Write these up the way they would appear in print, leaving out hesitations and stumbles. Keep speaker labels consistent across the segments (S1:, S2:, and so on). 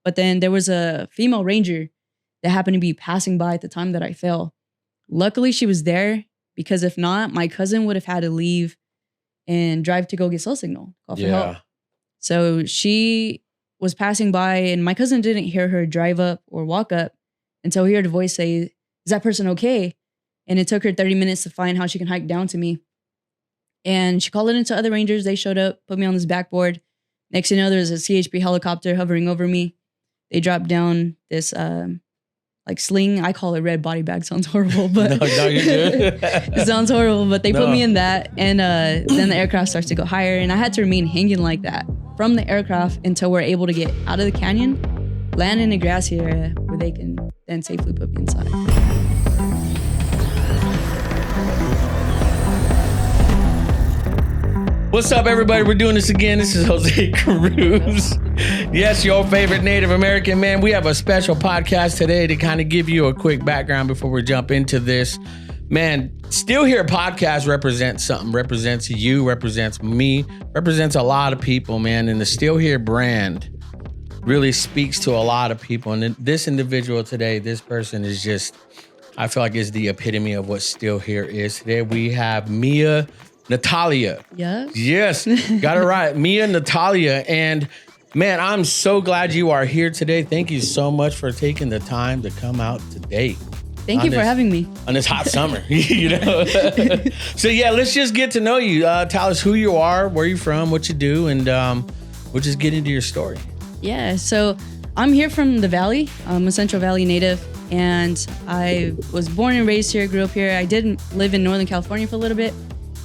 S1: But then there was a female ranger that happened to be passing by at the time that I fell. Luckily, she was there because if not, my cousin would have had to leave and drive to go get cell signal, call for help. So she was passing by and my cousin didn't hear her drive up or walk up until he heard a voice say, "Is that person okay?" And it took her 30 minutes to find how she can hike down to me. And she called it into other rangers. They showed up, put me on this backboard. Next thing you know, there's a CHP helicopter hovering over me. They dropped down this like sling. I call it red body bag. Sounds horrible, but
S2: no, you're good.
S1: It sounds horrible, but they put me in that. And then the aircraft starts to go higher. And I had to remain hanging like that from the aircraft until we're able to get out of the canyon, land in a grassy area where they can then safely put me inside.
S2: What's up, everybody? We're doing this again. This is Jose Cruz. Yes, your favorite Native American man. We have a special podcast today to kind of give you a quick background before we jump into this. Man, Still Here podcast represents something. Represents you, represents me, represents a lot of people, man. And the Still Here brand really speaks to a lot of people. And this individual today, this person is just, I feel like is the epitome of what Still Here is. Today we have Mia Natalia. Yes, got it right. Mia Natalia. And man, I'm so glad you are here today. Thank you so much for taking the time to come out today.
S1: Thank you for having me.
S2: On this hot summer, you know? So yeah, let's just get to know you. Tell us who you are, where you're from, what you do, and we'll just get into your story.
S1: Yeah, so I'm here from the Valley. I'm a Central Valley native, and I was born and raised here, grew up here. I did live in Northern California for a little bit.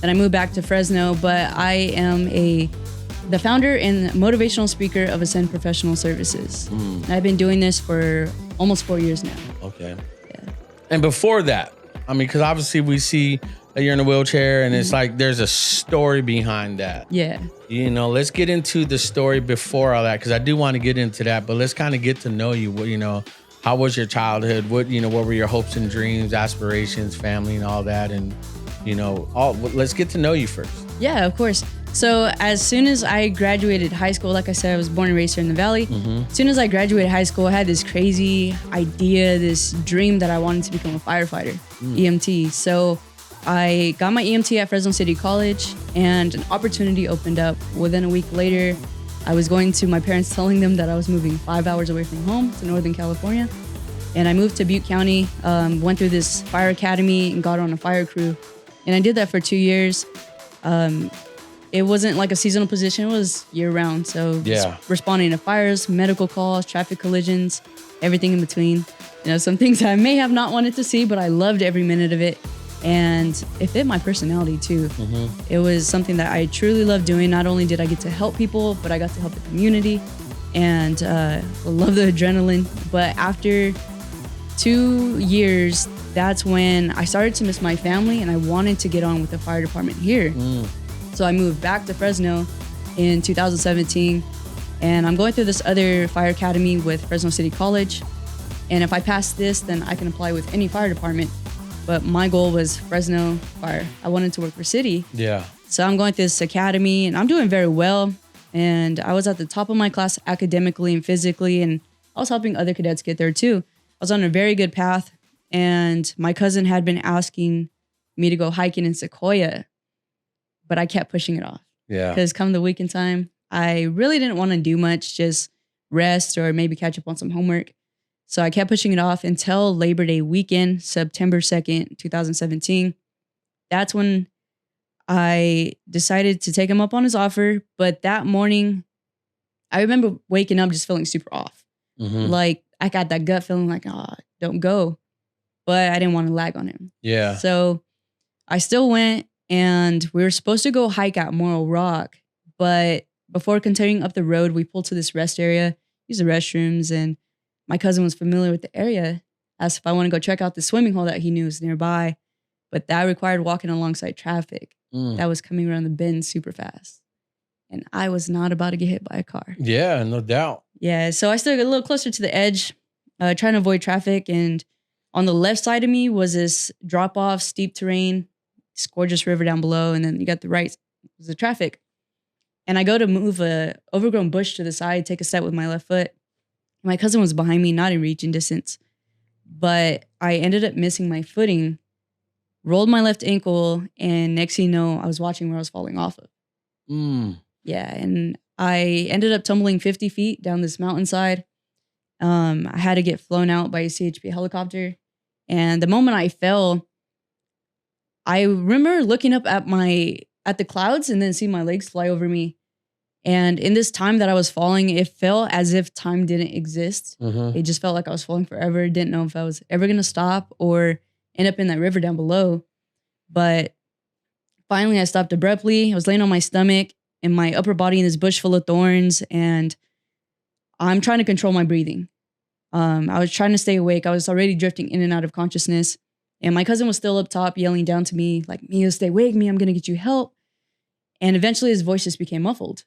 S1: Then I moved back to Fresno, but I am the founder and motivational speaker of Ascend Professional Services. And I've been doing this for almost 4 years now.
S2: Okay. Yeah. And before that, I mean, because obviously we see that you're in a wheelchair and it's like there's a story behind that.
S1: Yeah.
S2: You know, let's get into the story before all that, because I do want to get into that, but let's kind of get to know you. You know, how was your childhood? What were your hopes and dreams, aspirations, family, and all that? And you know, let's get to know you first.
S1: Yeah, of course. So as soon as I graduated high school, like I said, I was born and raised here in the Valley. As soon as I graduated high school, I had this crazy idea, this dream that I wanted to become a firefighter, EMT. So I got my EMT at Fresno City College, and an opportunity opened up. Within a week later, I was going to my parents, telling them that I was moving 5 hours away from home to Northern California. And I moved to Butte County, went through this fire academy and got on a fire crew. And I did that for 2 years. It wasn't like a seasonal position, it was year round. So responding to fires, medical calls, traffic collisions, everything in between. You know, some things I may have not wanted to see, but I loved every minute of it. And it fit my personality too. It was something that I truly loved doing. Not only did I get to help people, but I got to help the community and love the adrenaline. But after 2 years, that's when I started to miss my family and I wanted to get on with the fire department here. So I moved back to Fresno in 2017, and I'm going through this other fire academy with Fresno City College. And if I pass this, then I can apply with any fire department. But my goal was Fresno Fire. I wanted to work for city. Yeah. So I'm going through this academy and I'm doing very well. And I was at the top of my class academically and physically, and I was helping other cadets get there too. I was on a very good path. And my cousin had been asking me to go hiking in Sequoia, but I kept pushing it off. Yeah. Because come the weekend time, I really didn't want to do much, just rest or maybe catch up on some homework. So I kept pushing it off until Labor Day weekend, September 2nd, 2017. That's when I decided to take him up on his offer. But that morning, I remember waking up just feeling super off. Like I got that gut feeling like, don't go. But I didn't want to lag on him. Yeah. So I still went, and we were supposed to go hike at Morro Rock. But before continuing up the road, we pulled to this rest area, use the restrooms, and my cousin was familiar with the area, asked if I want to go check out the swimming hole that he knew was nearby. But that required walking alongside traffic that was coming around the bend super fast. And I was not about to get hit by a car.
S2: Yeah, no doubt.
S1: Yeah, so I still got a little closer to the edge, trying to avoid traffic. And on the left side of me was this drop-off, steep terrain, this gorgeous river down below. And then you got the right was the traffic. And I go to move a overgrown bush to the side, take a step with my left foot. My cousin was behind me, not in reaching distance. But I ended up missing my footing, rolled my left ankle, and next thing you know, I was watching where I was falling off of. Yeah, and I ended up tumbling 50 feet down this mountainside. I had to get flown out by a CHP helicopter. And the moment I fell, I remember looking up at the clouds and then seeing my legs fly over me. And in this time that I was falling, it felt as if time didn't exist. It just felt like I was falling forever. Didn't know if I was ever going to stop or end up in that river down below. But finally, I stopped abruptly. I was laying on my stomach and my upper body in this bush full of thorns. And I'm trying to control my breathing. I was trying to stay awake. I was already drifting in and out of consciousness. And my cousin was still up top yelling down to me, like, Mia, stay awake. Mia, I'm going to get you help. And eventually his voice just became muffled.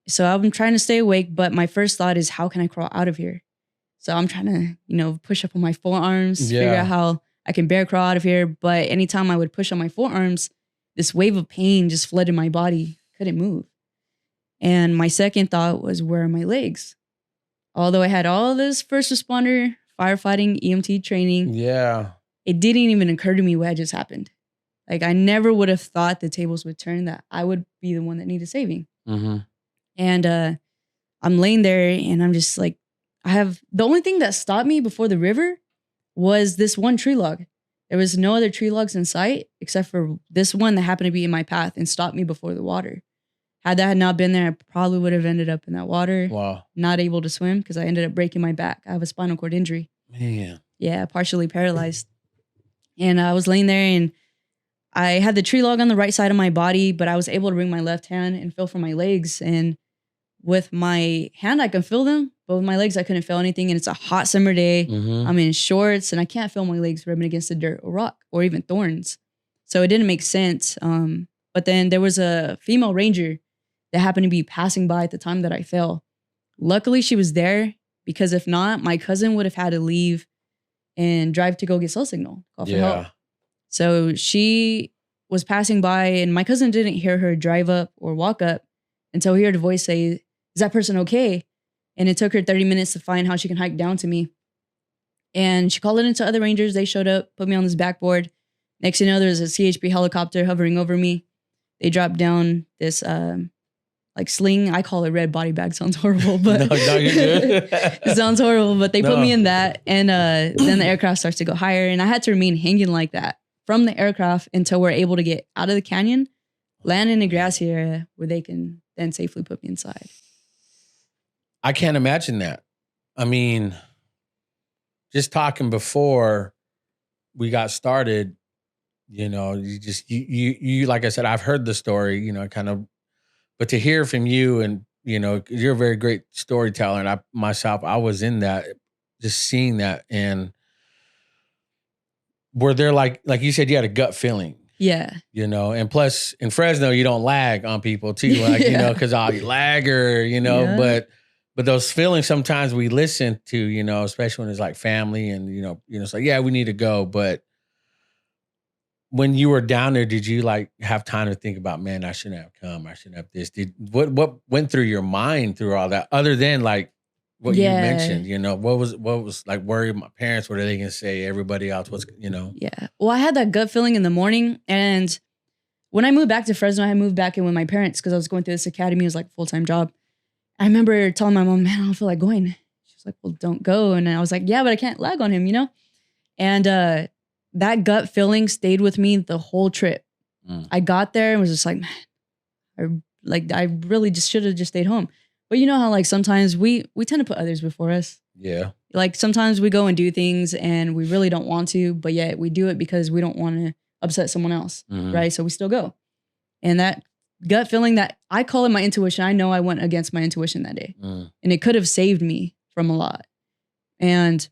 S1: So I'm trying to stay awake, but my first thought is, how can I crawl out of here? So I'm trying to, push up on my forearms, figure out how I can bear crawl out of here. But anytime I would push on my forearms, this wave of pain just flooded my body. Couldn't move. And my second thought was, where are my legs? Although I had all this first responder, firefighting, EMT training, it didn't even occur to me what had just happened. Like, I never would have thought the tables would turn, that I would be the one that needed saving. And I'm laying there and I'm just like, the only thing that stopped me before the river was this one tree log. There was no other tree logs in sight except for this one that happened to be in my path and stopped me before the water. Had that not been there, I probably would have ended up in that water.
S2: Wow.
S1: Not able to swim because I ended up breaking my back. I have a spinal cord injury.
S2: Man.
S1: Yeah, partially paralyzed. And I was laying there and I had the tree log on the right side of my body, but I was able to bring my left hand and feel for my legs. And with my hand, I can feel them, but with my legs, I couldn't feel anything. And it's a hot summer day. I'm in shorts and I can't feel my legs rubbing against the dirt or rock or even thorns. So it didn't make sense. But then there was a female ranger that happened to be passing by at the time that I fell. Luckily, she was there because if not, my cousin would have had to leave and drive to go get cell signal, call for help. So she was passing by and my cousin didn't hear her drive up or walk up until he heard a voice say, is that person okay? And it took her 30 minutes to find how she can hike down to me. And she called it into other rangers. They showed up, put me on this backboard. Next thing you know, there's a CHP helicopter hovering over me. They dropped down this sling. I call it red body bag. Sounds horrible, but
S2: no, you're good.
S1: It sounds horrible, but they put me in that. And then the aircraft starts to go higher. And I had to remain hanging like that from the aircraft until we're able to get out of the canyon, land in a grassy area where they can then safely put me inside.
S2: I can't imagine that. I mean, just talking before we got started, you like I said, I've heard the story, but to hear from you and, you're a very great storyteller. And I was in that, just seeing that. And were there like you said, you had a gut feeling.
S1: Yeah.
S2: And plus in Fresno, you don't lag on people too, because you lag or, but those feelings sometimes we listen to, especially when it's like family and, it's like, yeah, we need to go. But when you were down there, did you have time to think about, man, I shouldn't have come. I shouldn't have this. What went through your mind through all that other than what you mentioned, what was worried my parents, what are they going to say? Everybody else, Yeah.
S1: Well, I had that gut feeling in the morning. And when I moved back to Fresno, I moved back in with my parents because I was going through this academy. It was like a full-time job. I remember telling my mom, man, I don't feel like going. She was like, well, don't go. And I was like, yeah, but I can't lag on him, And that gut feeling stayed with me the whole trip. I got there and was just like, man, I really just should have just stayed home. But you know how sometimes we tend to put others before us.
S2: Yeah.
S1: Sometimes we go and do things and we really don't want to, but yet we do it because we don't want to upset someone else, right? So we still go. And that gut feeling, that I call it my intuition. I know I went against my intuition that day. And it could have saved me from a lot. And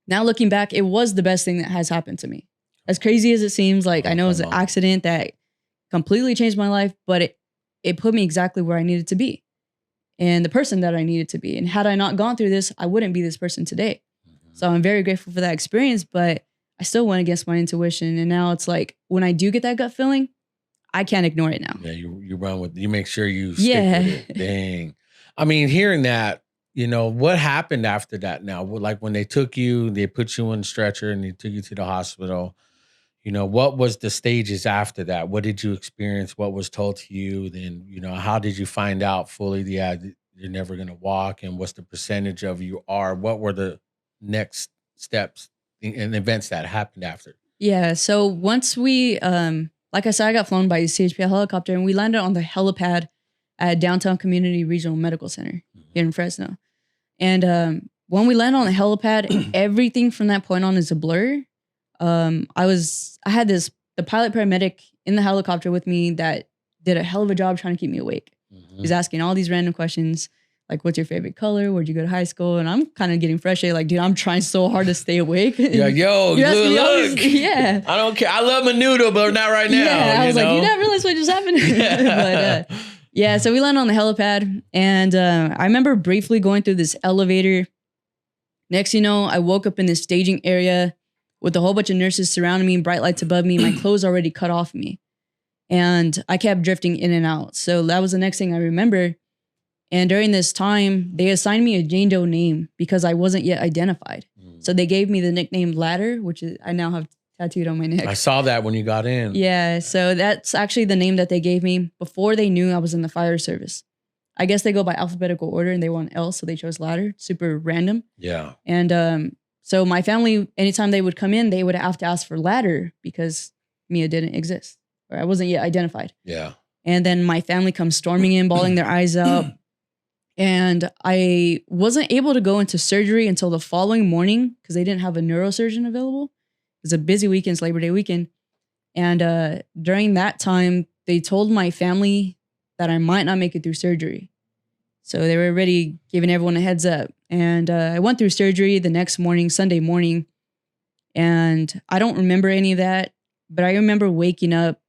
S1: now looking back, it was the best thing that has happened to me. As crazy as it seems, I know it was an accident that completely changed my life, but it put me exactly where I needed to be and the person that I needed to be. And had I not gone through this, I wouldn't be this person today. So I'm very grateful for that experience, but I still went against my intuition. And now it's when I do get that gut feeling, I can't ignore it now.
S2: Yeah, you run with, you make sure you stick with it. Dang. I mean, hearing that, you know, what happened after that now? Like when they took you, they put you on a stretcher and they took you to the hospital. You know, what was the stages after that? What did you experience? What was told to you? Then, you know, how did you find out fully, yeah, you're never going to walk? And what's the percentage of you are? What were the next steps and events that happened after?
S1: Yeah. So once we, like I said, I got flown by a CHP helicopter and we landed on the helipad at Downtown Community Regional Medical Center here in Fresno. And when we landed on the helipad, everything from that point on is a blur. I had the pilot paramedic in the helicopter with me that did a hell of a job trying to keep me awake. Mm-hmm. He's asking all these random questions, like, what's your favorite color? Where'd you go to high school? And I'm kind of getting frustrated. Like, dude, I'm trying so hard to stay awake.
S2: Yeah, yo, look.
S1: Yeah.
S2: I don't care. I love Menudo, but not right now.
S1: Yeah, I was like, you didn't realize what just happened? But yeah, so we landed on the helipad. And I remember briefly going through this elevator. Next, you know, I woke up in this staging area with a whole bunch of nurses surrounding me, bright lights above me, my clothes already cut off me. And I kept drifting in and out. So that was the next thing I remember. And during this time, they assigned me a Jane Doe name because I wasn't yet identified. So they gave me the nickname Ladder, which I now have tattooed on my neck.
S2: I saw that when you got in.
S1: Yeah, so that's actually the name that they gave me before they knew I was in the fire service. I guess they go by alphabetical order and they were on L, so they chose Ladder. Super random.
S2: Yeah.
S1: And so my family, anytime they would come in, they would have to ask for Ladder because Mia didn't exist or I wasn't yet identified.
S2: Yeah.
S1: And then my family comes storming in, bawling their eyes out. And I wasn't able to go into surgery until the following morning because they didn't have a neurosurgeon available. It was a busy weekend, it's Labor Day weekend. And during that time, they told my family that I might not make it through surgery. So they were already giving everyone a heads up. And I went through surgery the next morning, Sunday morning. And I don't remember any of that, but I remember waking up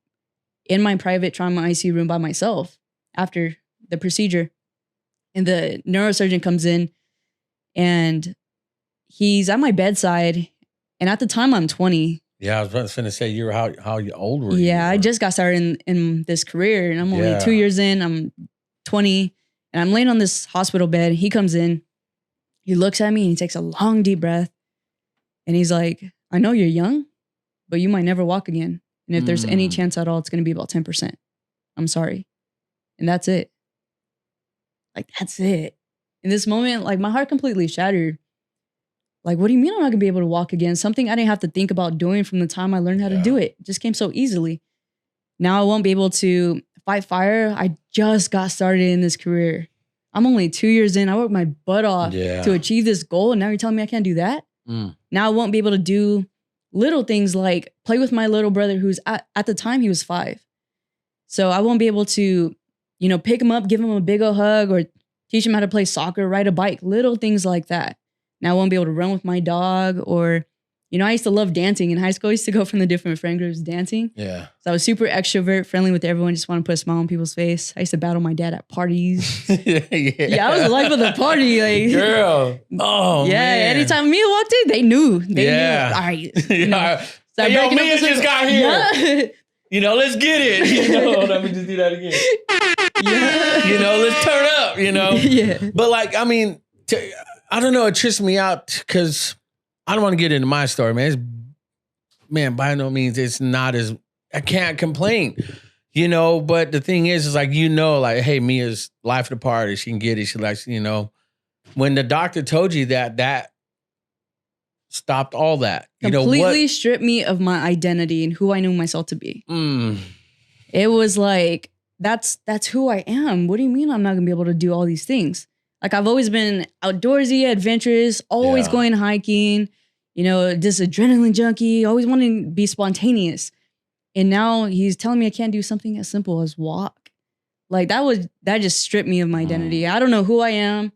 S1: in my private trauma ICU room by myself after the procedure. And the neurosurgeon comes in and he's at my bedside. And at the time I'm 20.
S2: Yeah, I was going to say, how old were you?
S1: Yeah, I just got started in this career and I'm only 2 years in. I'm 20 and I'm laying on this hospital bed. He comes in, he looks at me and he takes a long, deep breath. And he's like, I know you're young, but you might never walk again. And if there's any chance at all, it's going to be about 10%. I'm sorry. And that's it. Like, that's it. In this moment, like, my heart completely shattered. Like, what do you mean I'm not gonna be able to walk again? Something I didn't have to think about doing from the time I learned how to do it. It just came so easily. Now I won't be able to fight fire. I just got started in this career. I'm only 2 years in. I worked my butt off to achieve this goal. And now you're telling me I can't do that? Now I won't be able to do little things like play with my little brother who's at the time he was 5. So I won't be able to, you know, pick him up, give him a big old hug or teach him how to play soccer, ride a bike, little things like that. Now I won't be able to run with my dog or, you know, I used to love dancing in high school. I used to go from the different friend groups dancing. Yeah. So I was super extrovert, friendly with everyone, just want to put a smile on people's face. I used to battle my dad at parties. Yeah, I was the life of the party. Like, girl. Oh, yeah, man. Anytime Mia walked in, they knew. They knew. All right. You know, so hey, yo, Mia just got here. Yeah.
S2: You know, let's get it. You know, let me just do that again. Yeah. You know, let's turn up, you know? Yeah. But like, I mean, I don't know, it trips me out because I don't want to get into my story, man. By no means, it's not as, I can't complain, you know? But the thing is like, you know, like, hey, Mia's life of the party, she can get it. She likes, you know, when the doctor told you that stopped all that.
S1: Completely stripped me of my identity and who I knew myself to be. It was like, that's who I am. What do you mean I'm not gonna be able to do all these things? Like, I've always been outdoorsy, adventurous, always going hiking, you know, just adrenaline junkie, always wanting to be spontaneous. And now he's telling me I can't do something as simple as walk. Like, that just stripped me of my identity. I don't know who I am.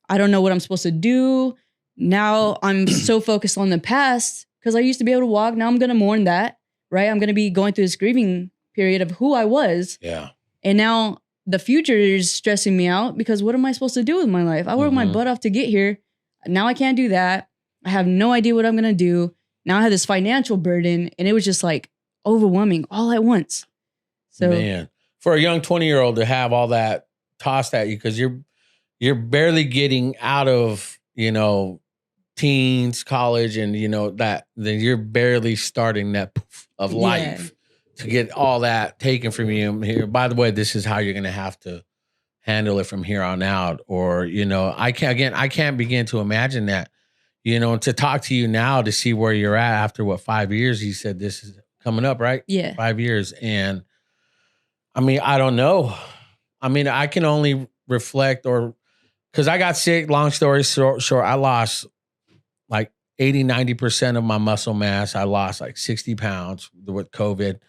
S1: I don't know what I'm supposed to do. Now I'm so focused on the past because I used to be able to walk. Now I'm going to mourn that, right? I'm going to be going through this grieving period of who I was. Yeah. And now the future is stressing me out because what am I supposed to do with my life? I worked my butt off to get here. Now I can't do that. I have no idea what I'm going to do. Now I have this financial burden and it was just like overwhelming all at once. So,
S2: man, for a young 20-year-old to have all that tossed at you because you're barely getting out of, teens, college, and then you're barely starting that poof of life to get all that taken from you. Here, by the way, this is how you're gonna have to handle it from here on out. Or, I can't begin to imagine that, to talk to you now to see where you're at after 5 years. You said this is coming up, right?
S1: Yeah.
S2: 5 years. And I mean, I don't know. I mean, I can only reflect because I got sick, long story short, I lost like 80-90% of my muscle mass. I lost like 60 pounds with COVID.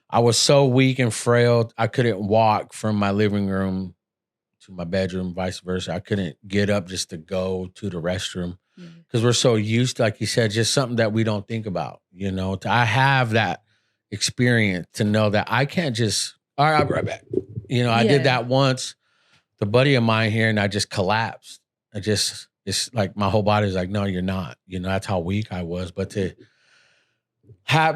S2: I was so weak and frail. I couldn't walk from my living room to my bedroom, vice versa. I couldn't get up just to go to the restroom because we're so used to, like you said, just something that we don't think about, I have that experience to know that I can't just, all right, I'll be right back. I did that once, the buddy of mine here, and I just collapsed. It's like my whole body's like, no, you're not. That's how weak I was. But to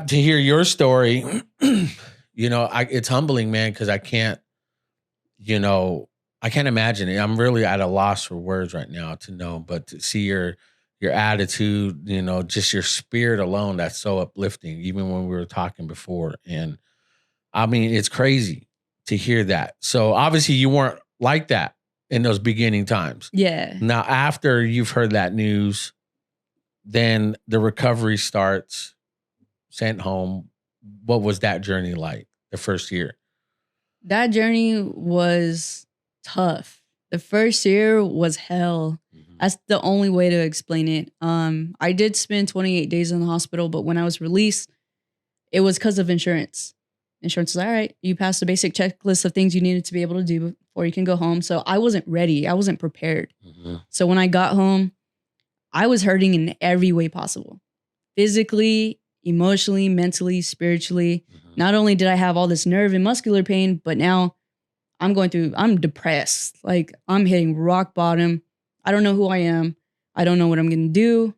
S2: hear your story, it's humbling, man, because I can't imagine it. I'm really at a loss for words right now to know, but to see your attitude, just your spirit alone, that's so uplifting, even when we were talking before. And I mean, it's crazy to hear that. So obviously you weren't like that in those beginning times.
S1: Yeah.
S2: Now, after you've heard that news, then the recovery starts, sent home. What was that journey like the first year?
S1: That journey was tough. The first year was hell. That's the only way to explain it. I did spend 28 days in the hospital, but when I was released, it was because of insurance. Insurance is all right. You passed the basic checklist of things you needed to be able to do before you can go home. So I wasn't ready. I wasn't prepared. So when I got home, I was hurting in every way possible. Physically, emotionally, mentally, spiritually. Not only did I have all this nerve and muscular pain, but now I'm depressed. Like I'm hitting rock bottom. I don't know who I am. I don't know what I'm going to do.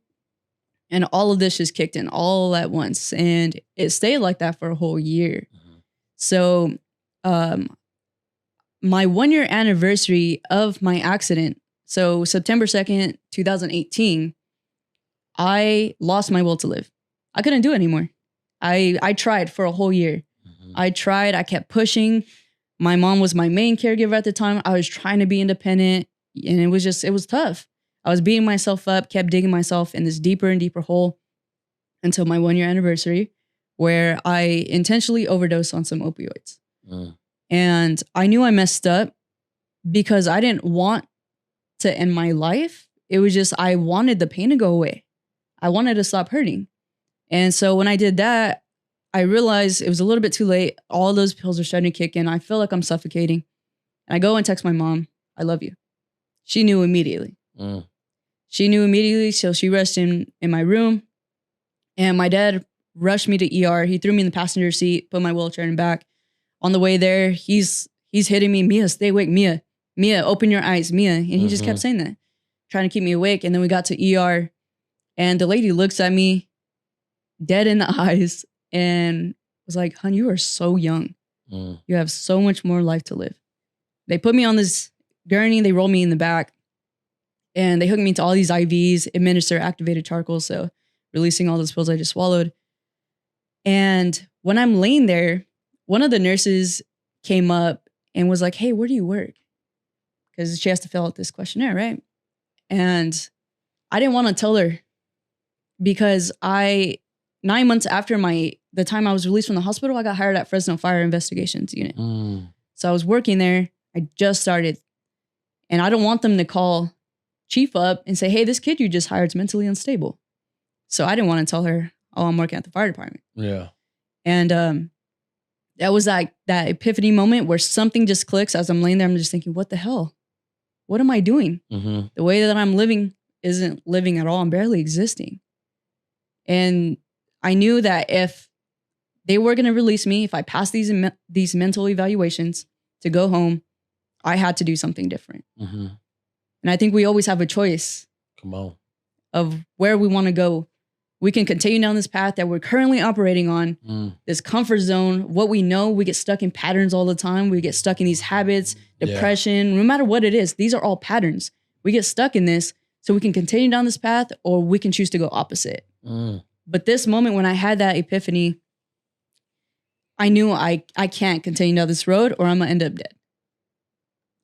S1: And all of this just kicked in all at once. And it stayed like that for a whole year. So my 1 year anniversary of my accident, so September 2nd, 2018, I lost my will to live. I couldn't do it anymore. I tried for a whole year. I tried. I kept pushing. My mom was my main caregiver at the time. I was trying to be independent. And it was tough. I was beating myself up, kept digging myself in this deeper and deeper hole until my 1 year anniversary, where I intentionally overdosed on some opioids. And I knew I messed up because I didn't want to end my life. It was just, I wanted the pain to go away. I wanted to stop hurting. And so when I did that, I realized it was a little bit too late. All those pills are starting to kick in. I feel like I'm suffocating. And I go and text my mom, I love you. She knew immediately. She knew immediately. So she rushed in my room. And my dad rushed me to ER. He threw me in the passenger seat, put my wheelchair in the back. On the way there, he's hitting me, Mia, stay awake, Mia, open your eyes, Mia. And he just kept saying that, trying to keep me awake. And then we got to ER. And the lady looks at me dead in the eyes and was like, hon, you are so young. You have so much more life to live. They put me on this gurney. They rolled me in the back and they hooked me to all these IVs, administer activated charcoal. So releasing all those pills I just swallowed. And when I'm laying there, one of the nurses came up and was like, hey, where do you work? Because she has to fill out this questionnaire, right? And I didn't want to tell her because 9 months after the time I was released from the hospital, I got hired at Fresno Fire Investigations Unit. So I was working there. I just started. And I don't want them to call chief up and say, hey, this kid you just hired is mentally unstable. So I didn't want to tell her, oh, I'm working at the fire department.
S2: Yeah.
S1: And that was like that epiphany moment where something just clicks as I'm laying there. I'm just thinking, what the hell? What am I doing? The way that I'm living isn't living at all. I'm barely existing. And I knew that if they were going to release me, if I passed these mental evaluations to go home, I had to do something different. And I think we always have a choice.
S2: Come on.
S1: Of where we want to go We can continue down this path that we're currently operating on, this comfort zone. What we know, we get stuck in patterns all the time. We get stuck in these habits, depression, no matter what it is. These are all patterns. We get stuck in this, so we can continue down this path, or we can choose to go opposite. But this moment when I had that epiphany, I knew I can't continue down this road, or I'm going to end up dead.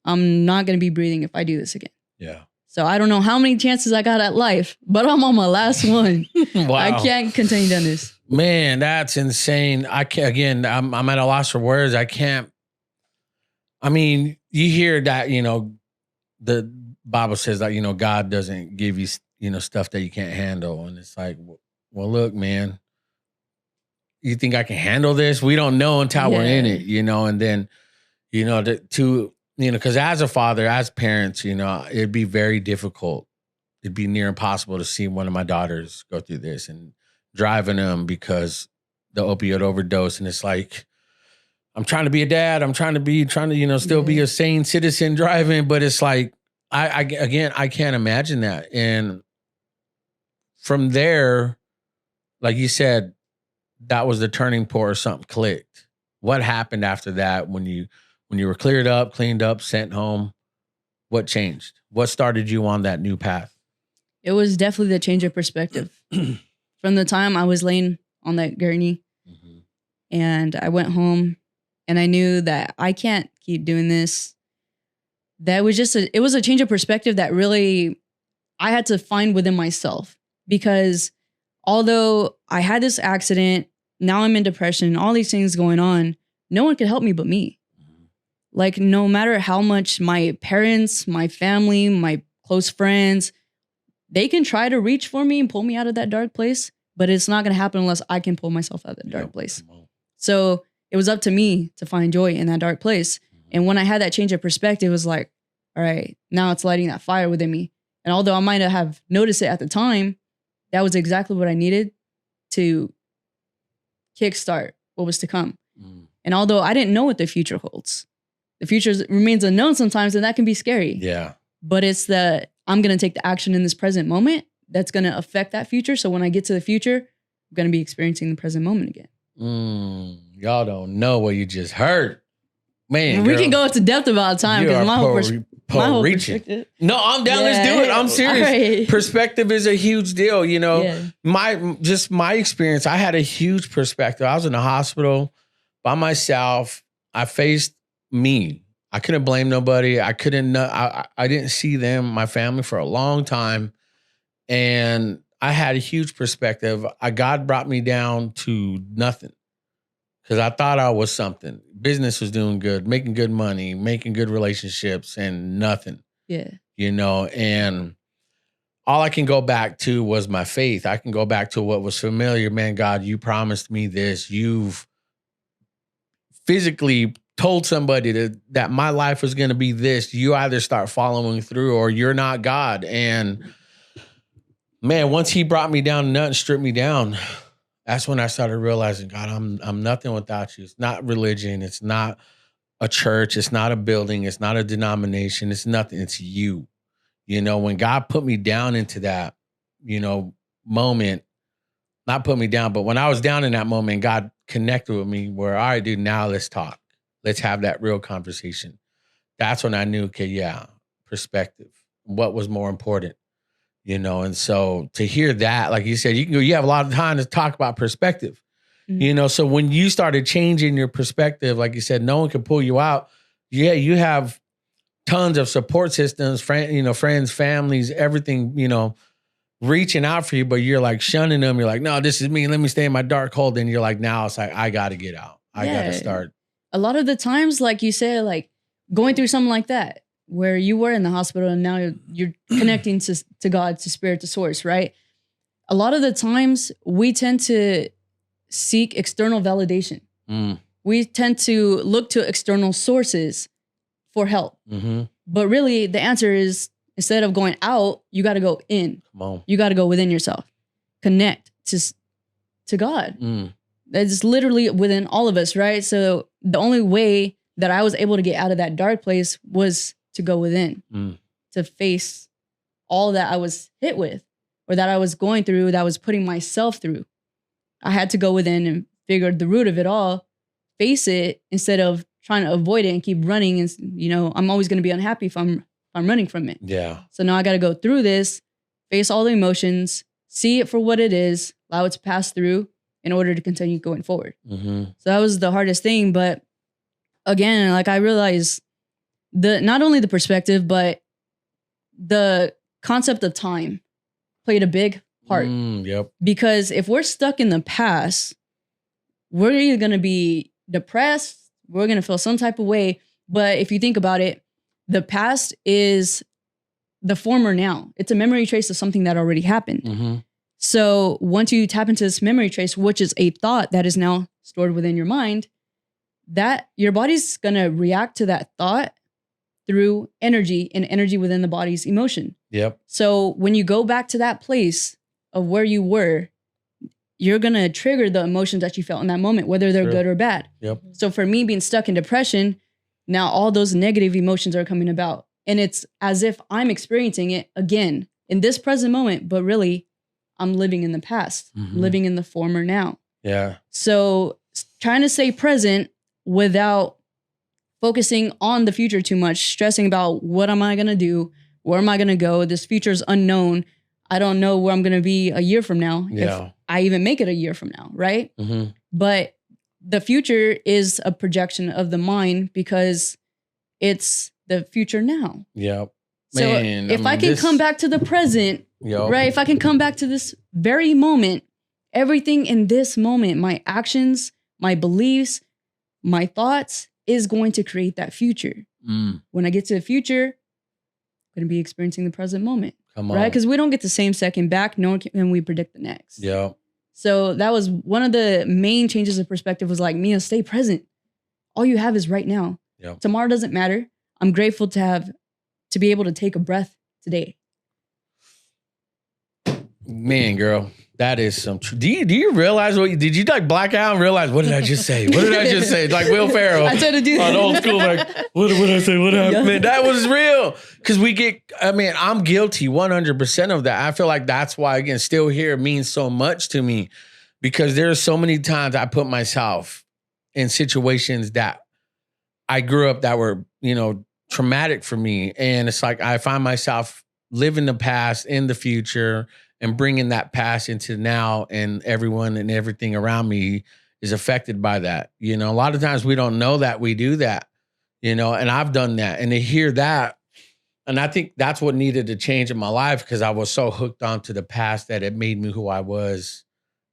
S1: I'm not going to be breathing if I do this again.
S2: Yeah.
S1: So I don't know how many chances I got at life, but I'm on my last one.
S2: Wow.
S1: I can't continue doing this.
S2: Man, that's insane. I can't, again, I'm at a loss for words. I can't. I mean, you hear that, you know, the Bible says that, you know, God doesn't give you, you know, stuff that you can't handle. And it's like, well, look, man, you think I can handle this? We don't know until we're in it, you know, and then, you know, you know, because as a father, as parents, you know, it'd be very difficult. It'd be near impossible to see one of my daughters go through this, and driving them because the opioid overdose. And it's like, I'm trying to be a dad. I'm trying to, you know, still be a sane citizen driving. But it's like, I can't imagine that. And from there, like you said, that was the turning point, or something clicked. What happened after that when you were cleared up, cleaned up, sent home? What changed? What started you on that new path?
S1: It was definitely the change of perspective. From the time I was laying on that gurney and I went home and I knew that I can't keep doing this. That was it was a change of perspective that really I had to find within myself, because although I had this accident, now I'm in depression, all these things going on, no one could help me but me. Like, no matter how much my parents, my family, my close friends, they can try to reach for me and pull me out of that dark place, but it's not going to happen unless I can pull myself out of that dark place. So it was up to me to find joy in that dark place. And when I had that change of perspective, it was like, all right, now it's lighting that fire within me. And although I might have noticed it at the time, that was exactly what I needed to kickstart what was to come. And although I didn't know what the future holds, the future remains unknown sometimes, and that can be scary. Yeah. But it's that I'm going to take the action in this present moment that's going to affect that future. So when I get to the future, I'm going to be experiencing the present moment again.
S2: Y'all don't know what you just heard. Man,
S1: we can go into depth about time, because my whole
S2: perspective. No, I'm down. Let's do it. I'm serious. Right. Perspective is a huge deal. You know, my experience, I had a huge perspective. I was in the hospital by myself. I faced me. I couldn't blame nobody. I didn't see them, my family, for a long time. And I had a huge perspective. God brought me down to nothing, because I thought I was something. Business was doing good, making good money, making good relationships, and nothing. Yeah. You know, and all I can go back to was my faith. I can go back to what was familiar. Man, God, you promised me this. You've physically told somebody that my life was going to be this. You either start following through or you're not God. And man, once he brought me down to nothing, stripped me down, that's when I started realizing, God, I'm nothing without you. It's not religion. It's not a church. It's not a building. It's not a denomination. It's nothing. It's you. You know, when God put me down into that, you know, moment, not put me down, but when I was down in that moment, God connected with me where, all right, dude, now let's talk. Let's have that real conversation. That's when I knew, okay, yeah, perspective. What was more important, you know? And so to hear that, like you said, you have a lot of time to talk about perspective, you know? So when you started changing your perspective, like you said, no one can pull you out. Yeah, you have tons of support systems, friends, families, everything, you know, reaching out for you, but you're like shunning them. You're like, no, this is me. Let me stay in my dark hole. Then you're like, now it's like, I got to get out. I got to start.
S1: A lot of the times, like you said, like going through something like that, where you were in the hospital and now you're connecting to God, to spirit, to source, right? A lot of the times we tend to seek external validation. We tend to look to external sources for help. But really the answer is, instead of going out, you got to go in. Come on. You got to go within yourself. Connect to God. That's literally within all of us, right? So the only way that I was able to get out of that dark place was to go within, to face all that I was hit with, or that I was going through, that I was putting myself through. I had to go within and figure the root of it all, face it instead of trying to avoid it and keep running. And, you know, I'm always going to be unhappy if I'm running from it.
S2: Yeah.
S1: So now I got to go through this, face all the emotions, see it for what it is, allow it to pass through in order to continue going forward.
S2: Mm-hmm.
S1: So that was the hardest thing. But again, like I realized not only the perspective, but the concept of time played a big part.
S2: Yep.
S1: Because if we're stuck in the past, we're either going to be depressed, we're going to feel some type of way. But if you think about it, the past is the former now. It's a memory trace of something that already happened.
S2: Mm-hmm.
S1: So once you tap into this memory trace, which is a thought that is now stored within your mind, that your body's going to react to that thought through energy, and energy within the body's emotion.
S2: Yep.
S1: So when you go back to that place of where you were, you're going to trigger the emotions that you felt in that moment, whether they're good or bad.
S2: Yep.
S1: So for me being stuck in depression, now all those negative emotions are coming about. And it's as if I'm experiencing it again in this present moment, but really I'm living in the past, living in the former now.
S2: Yeah.
S1: So trying to stay present without focusing on the future too much, stressing about what am I going to do? Where am I going to go? This future is unknown. I don't know where I'm going to be a year from now.
S2: Yeah.
S1: If I even make it a year from now, right?
S2: Mm-hmm.
S1: But the future is a projection of the mind because it's the future now.
S2: Yep.
S1: So if I can come back to the present, right? If I can come back to this very moment, everything in this moment, my actions, my beliefs, my thoughts is going to create that future. When I get to the future, I'm going to be experiencing the present moment.
S2: Come on.
S1: Right? Because we don't get the same second back, nor can we predict the next.
S2: Yeah.
S1: So that was one of the main changes of perspective was like, Mia, stay present. All you have is right now.
S2: Yep.
S1: Tomorrow doesn't matter. I'm grateful to be able to take a breath today.
S2: Man, girl, that is some true. Do you realize did you like black out and realize what did I just say? What did I just say? Like Will Ferrell.
S1: I tried to do
S2: on old school, like, what did I say? What happened? Yeah. Man, that was real. Because I'm guilty 100% of that. I feel like that's why, again, still here means so much to me. Because there are so many times I put myself in situations that I grew up that were, traumatic for me. And it's like I find myself living the past in the future and bringing that past into now, and everyone and everything around me is affected by that. A lot of times we don't know that we do that, and I've done that. And to hear that, and I think that's what needed to change in my life, because I was so hooked onto the past that it made me who I was.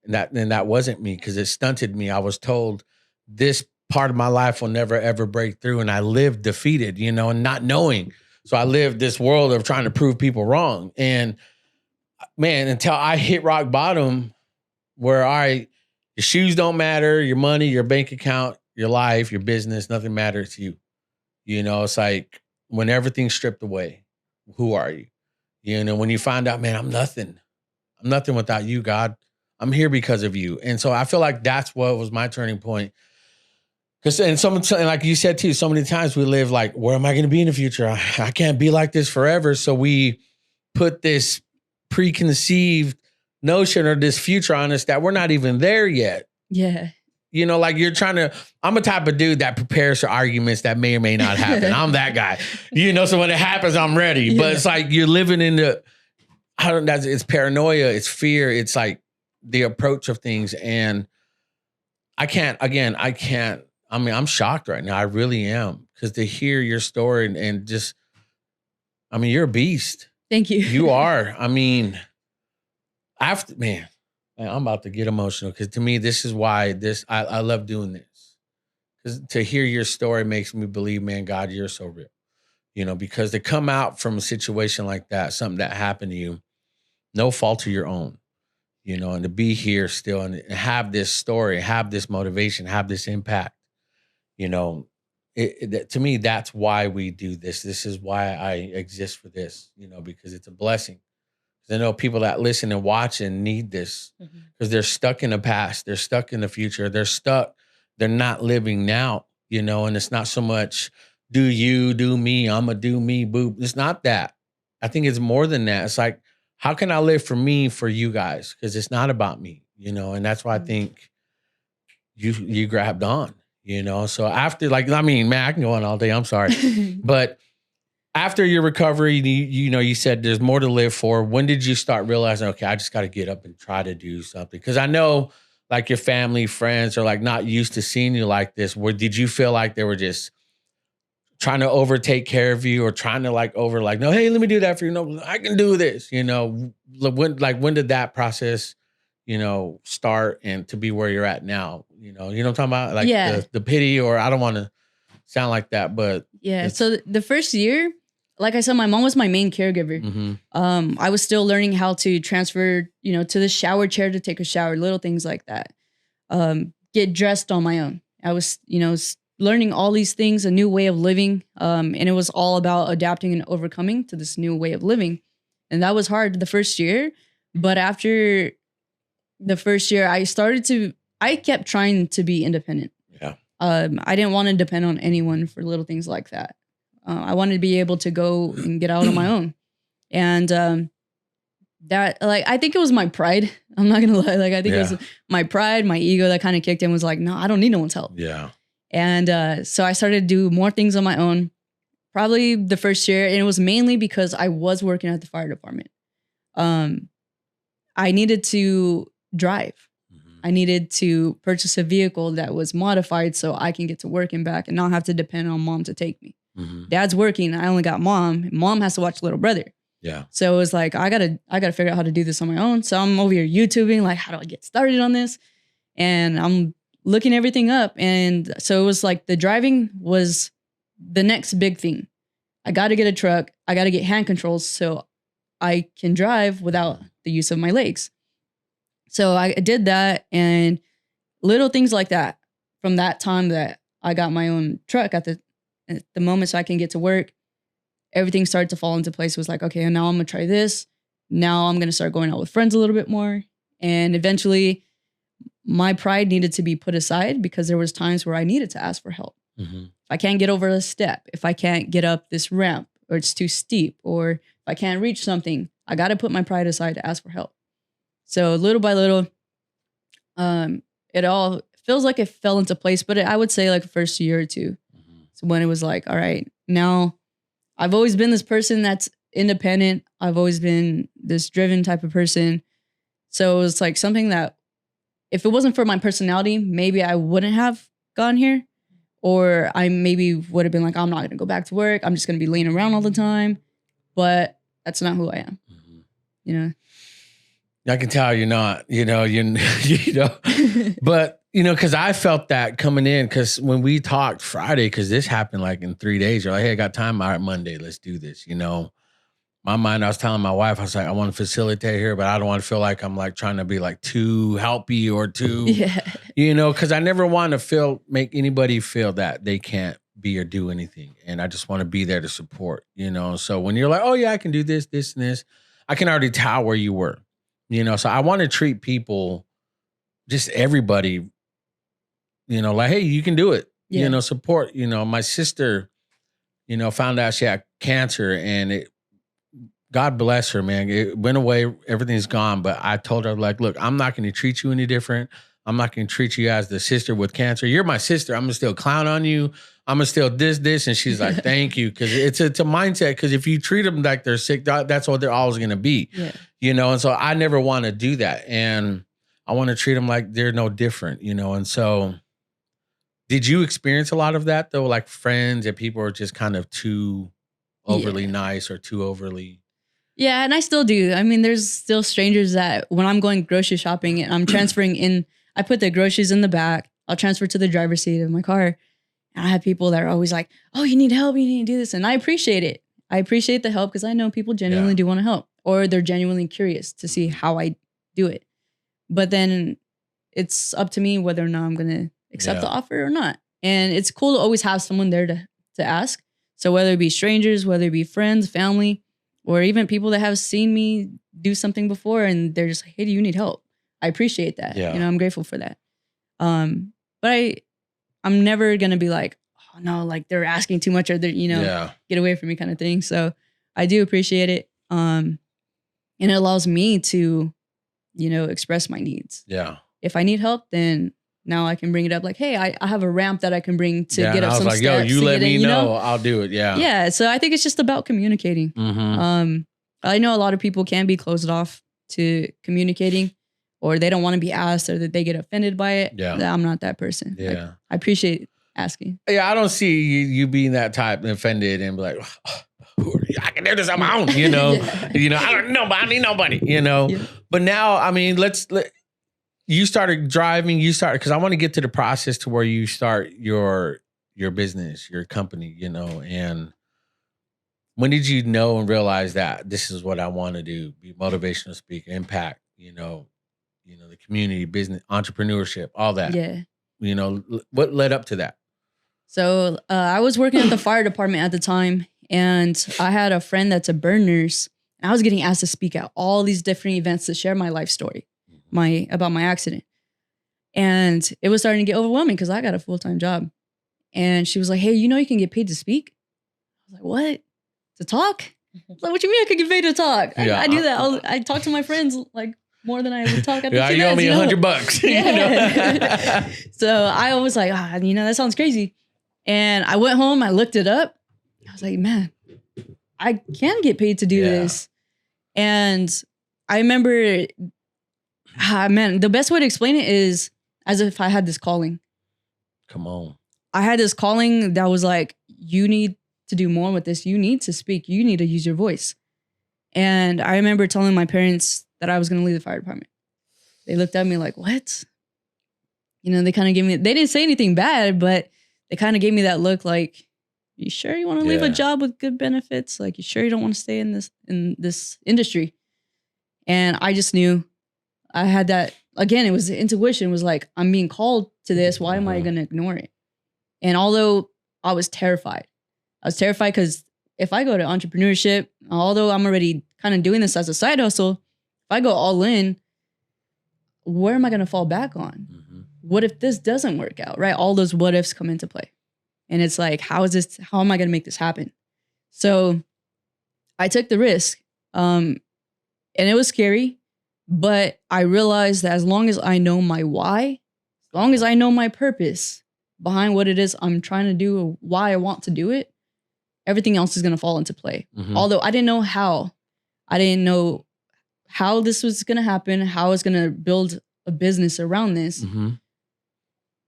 S2: And that wasn't me, because it stunted me. I was told this part of my life will never, ever break through. And I lived defeated, and not knowing. So I lived this world of trying to prove people wrong. And man, until I hit rock bottom where your shoes don't matter, your money, your bank account, your life, your business, nothing matters to you. It's like when everything's stripped away, who are you? When you find out, man, I'm nothing without you, God. I'm here because of you. And so I feel like that's what was my turning point. And like you said too, so many times we live like, where am I going to be in the future? I can't be like this forever. So we put this preconceived notion or this future on us that we're not even there yet.
S1: Yeah.
S2: Like I'm a type of dude that prepares for arguments that may or may not happen. I'm that guy, so when it happens, I'm ready. Yeah. But it's like you're living in it's paranoia, it's fear, it's like the approach of things. And I'm shocked right now. I really am. Because to hear your story and just, you're a beast.
S1: Thank you.
S2: You are. Man, I'm about to get emotional, because to me, this is why I love doing this. Because to hear your story makes me believe, man, God, you're so real. Because to come out from a situation like that, something that happened to you, no fault of your own, and to be here still and have this story, have this motivation, have this impact, to me, that's why we do this. This is why I exist for this, because it's a blessing. I know people that listen and watch and need this, because they're stuck in the past. They're stuck in the future. They're not living now, and it's not so much do you, do me, I'm a do me, boo. It's not that. I think it's more than that. It's like, how can I live for me, for you guys? Because it's not about me, you know, and that's why I think you grabbed on, you know. So after, like, I mean, man, I can go on all day. I'm sorry. But after your recovery, you know, you said there's more to live for. When did you start realizing, okay, I just got to get up and try to do something? Because I know, like, your family, friends are like not used to seeing you like this. Where did you feel like they were just trying to overtake care of you, or trying to like no, hey, let me do that for you. No, I can do this. You know, when did that process, you know, start and to be where you're at now? You know what I'm talking about? Like the pity, or I don't want to sound like that, but
S1: So the first year, like I said, my mom was my main caregiver. I was still learning how to transfer, you know, to the shower chair to take a shower, little things like that. Get dressed on my own. I was, you know, learning all these things, a new way of living. And it was all about adapting and overcoming to this new way of living. And that was hard the first year. But after the first year, I kept trying to be independent.
S2: Yeah.
S1: I didn't want to depend on anyone for little things like that. I wanted to be able to go and get out on my own. And that, like, I think it was my pride. I'm not going to lie. Like, I think it was my pride, my ego that kind of kicked in, was like, no, I don't need no one's help.
S2: Yeah.
S1: And so I started to do more things on my own, probably the first year. And it was mainly because I was working at the fire department. I needed to drive. I needed to purchase a vehicle that was modified so I can get to work and back and not have to depend on mom to take me. Dad's working. I only got mom. Mom has to watch little brother.
S2: Yeah.
S1: So it was like, I gotta figure out how to do this on my own. So I'm over here YouTubing, like, how do I get started on this? And I'm looking everything up. And so it was like the driving was the next big thing. I got to get a truck. I got to get hand controls so I can drive without the use of my legs. So I did that, and little things like that from that time that I got my own truck at the moment so I can get to work. Everything started to fall into place. It was like, okay, now I'm going to try this. Now I'm going to start going out with friends a little bit more. And eventually my pride needed to be put aside because there was times where I needed to ask for help. If I can't get over a step, if I can't get up this ramp, or it's too steep, or if I can't reach something, I got to put my pride aside to ask for help. So little by little, it all feels like it fell into place, but I would say like the first year or two. So when it was like, all right, now I've always been this person that's independent. I've always been this driven type of person. So it was like something that if it wasn't for my personality, maybe I wouldn't have gone here, or I maybe would have been like, I'm not going to go back to work. I'm just going to be laying around all the time. But that's not who I am. You know?
S2: I can tell you're not, you know, but, you know, because I felt that coming in, because when we talked Friday, because this happened like in 3 days, you're like, hey, I got time. All right, Monday, let's do this. You know, my mind, I was telling my wife, I was like, I want to facilitate here, but I don't want to feel like I'm like trying to be like too helpy or too, you know, because I never want to make anybody feel that they can't be or do anything. And I just want to be there to support, you know. So when you're like, oh yeah, I can do this, this, and this, I can already tell where you were. You know, so I want to treat people, just everybody, you know, like, hey, you can do it. You know, support. You know, my sister, you know, found out she had cancer, and God bless her, man. It went away. Everything's gone. But I told her, like, look, I'm not going to treat you any different. I'm not going to treat you as the sister with cancer. You're my sister. I'm going to still clown on you. I'm going to still this. And she's like, thank you. Because it's a mindset. Because if you treat them like they're sick, that's what they're always going to be. You know, and so I never want to do that. And I want to treat them like they're no different, you know. And so did you experience a lot of that, though? Like friends and people are just kind of too overly nice or too overly...
S1: Yeah, and I still do. I mean, there's still strangers that when I'm going grocery shopping and I'm transferring in, I put the groceries in the back. I'll transfer to the driver's seat of my car. And I have people that are always like, oh, you need help. You need to do this. And I appreciate it. I appreciate the help because I know people genuinely do want to help, or they're genuinely curious to see how I do it. But then it's up to me whether or not I'm going to accept the offer or not. And it's cool to always have someone there to ask. So whether it be strangers, whether it be friends, family, or even people that have seen me do something before and they're just like, hey, do you need help? I appreciate that. You know, I'm grateful for that. But I'm never going to be like, oh no, like they're asking too much, or they're, you know, get away from me kind of thing. So I do appreciate it. And it allows me to, express my needs.
S2: Yeah.
S1: If I need help, then now I can bring it up like, hey, I have a ramp that I can bring to get up some steps.
S2: Yo, you let me
S1: in,
S2: know, I'll do it. Yeah.
S1: Yeah. So I think it's just about communicating. I know a lot of people can be closed off to communicating, or they don't want to be asked, or that they get offended by it.
S2: Yeah.
S1: I'm not that person.
S2: Yeah.
S1: Like, I appreciate asking.
S2: Yeah, I don't see you being that type offended and be like, I can do this on my own, I don't know, but I need nobody, Yeah. But now, I mean, you started driving, because I want to get to the process to where you start your business, your company, and when did you know and realize that this is what I want to do, be motivational speaker, impact, the community, business, entrepreneurship, all that.
S1: Yeah.
S2: What led up to that?
S1: So I was working at the fire department at the time, and I had a friend that's a burn nurse, and I was getting asked to speak at all these different events to share my life story, about my accident. And it was starting to get overwhelming because I got a full-time job. And she was like, hey, you can get paid to speak? I was like, what? To talk? I was like, what you mean I could get paid to talk?
S2: Yeah.
S1: I do that. I talk to my friends like more than I would talk at the
S2: you owe me $100.
S1: Yeah. So I was like, that sounds crazy. And I went home, I looked it up. I was like, man, I can get paid to do this. And I remember, the best way to explain it is as if I had this calling.
S2: Come on. I
S1: had this calling that was like, you need to do more with this. You need to speak. You need to use your voice. And I remember telling my parents that I was going to leave the fire department. They looked at me like, what? They kind of gave me, they didn't say anything bad, but they kind of gave me that look like, you sure you want to leave a job with good benefits? Like, you sure you don't want to stay in this industry? And I just knew I had that, again, it was the intuition, was like, I'm being called to this. Why am I going to ignore it? And although I was terrified because if I go to entrepreneurship, although I'm already kind of doing this as a side hustle, if I go all in, where am I going to fall back on? What if this doesn't work out, right? All those what ifs come into play. And it's like, how am I going to make this happen? So I took the risk. And it was scary, but I realized that as long as I know my why, as long as I know my purpose behind what it is I'm trying to do, why I want to do it, everything else is going to fall into play. Although I didn't know how. I didn't know how this was going to happen, how I was going to build a business around this.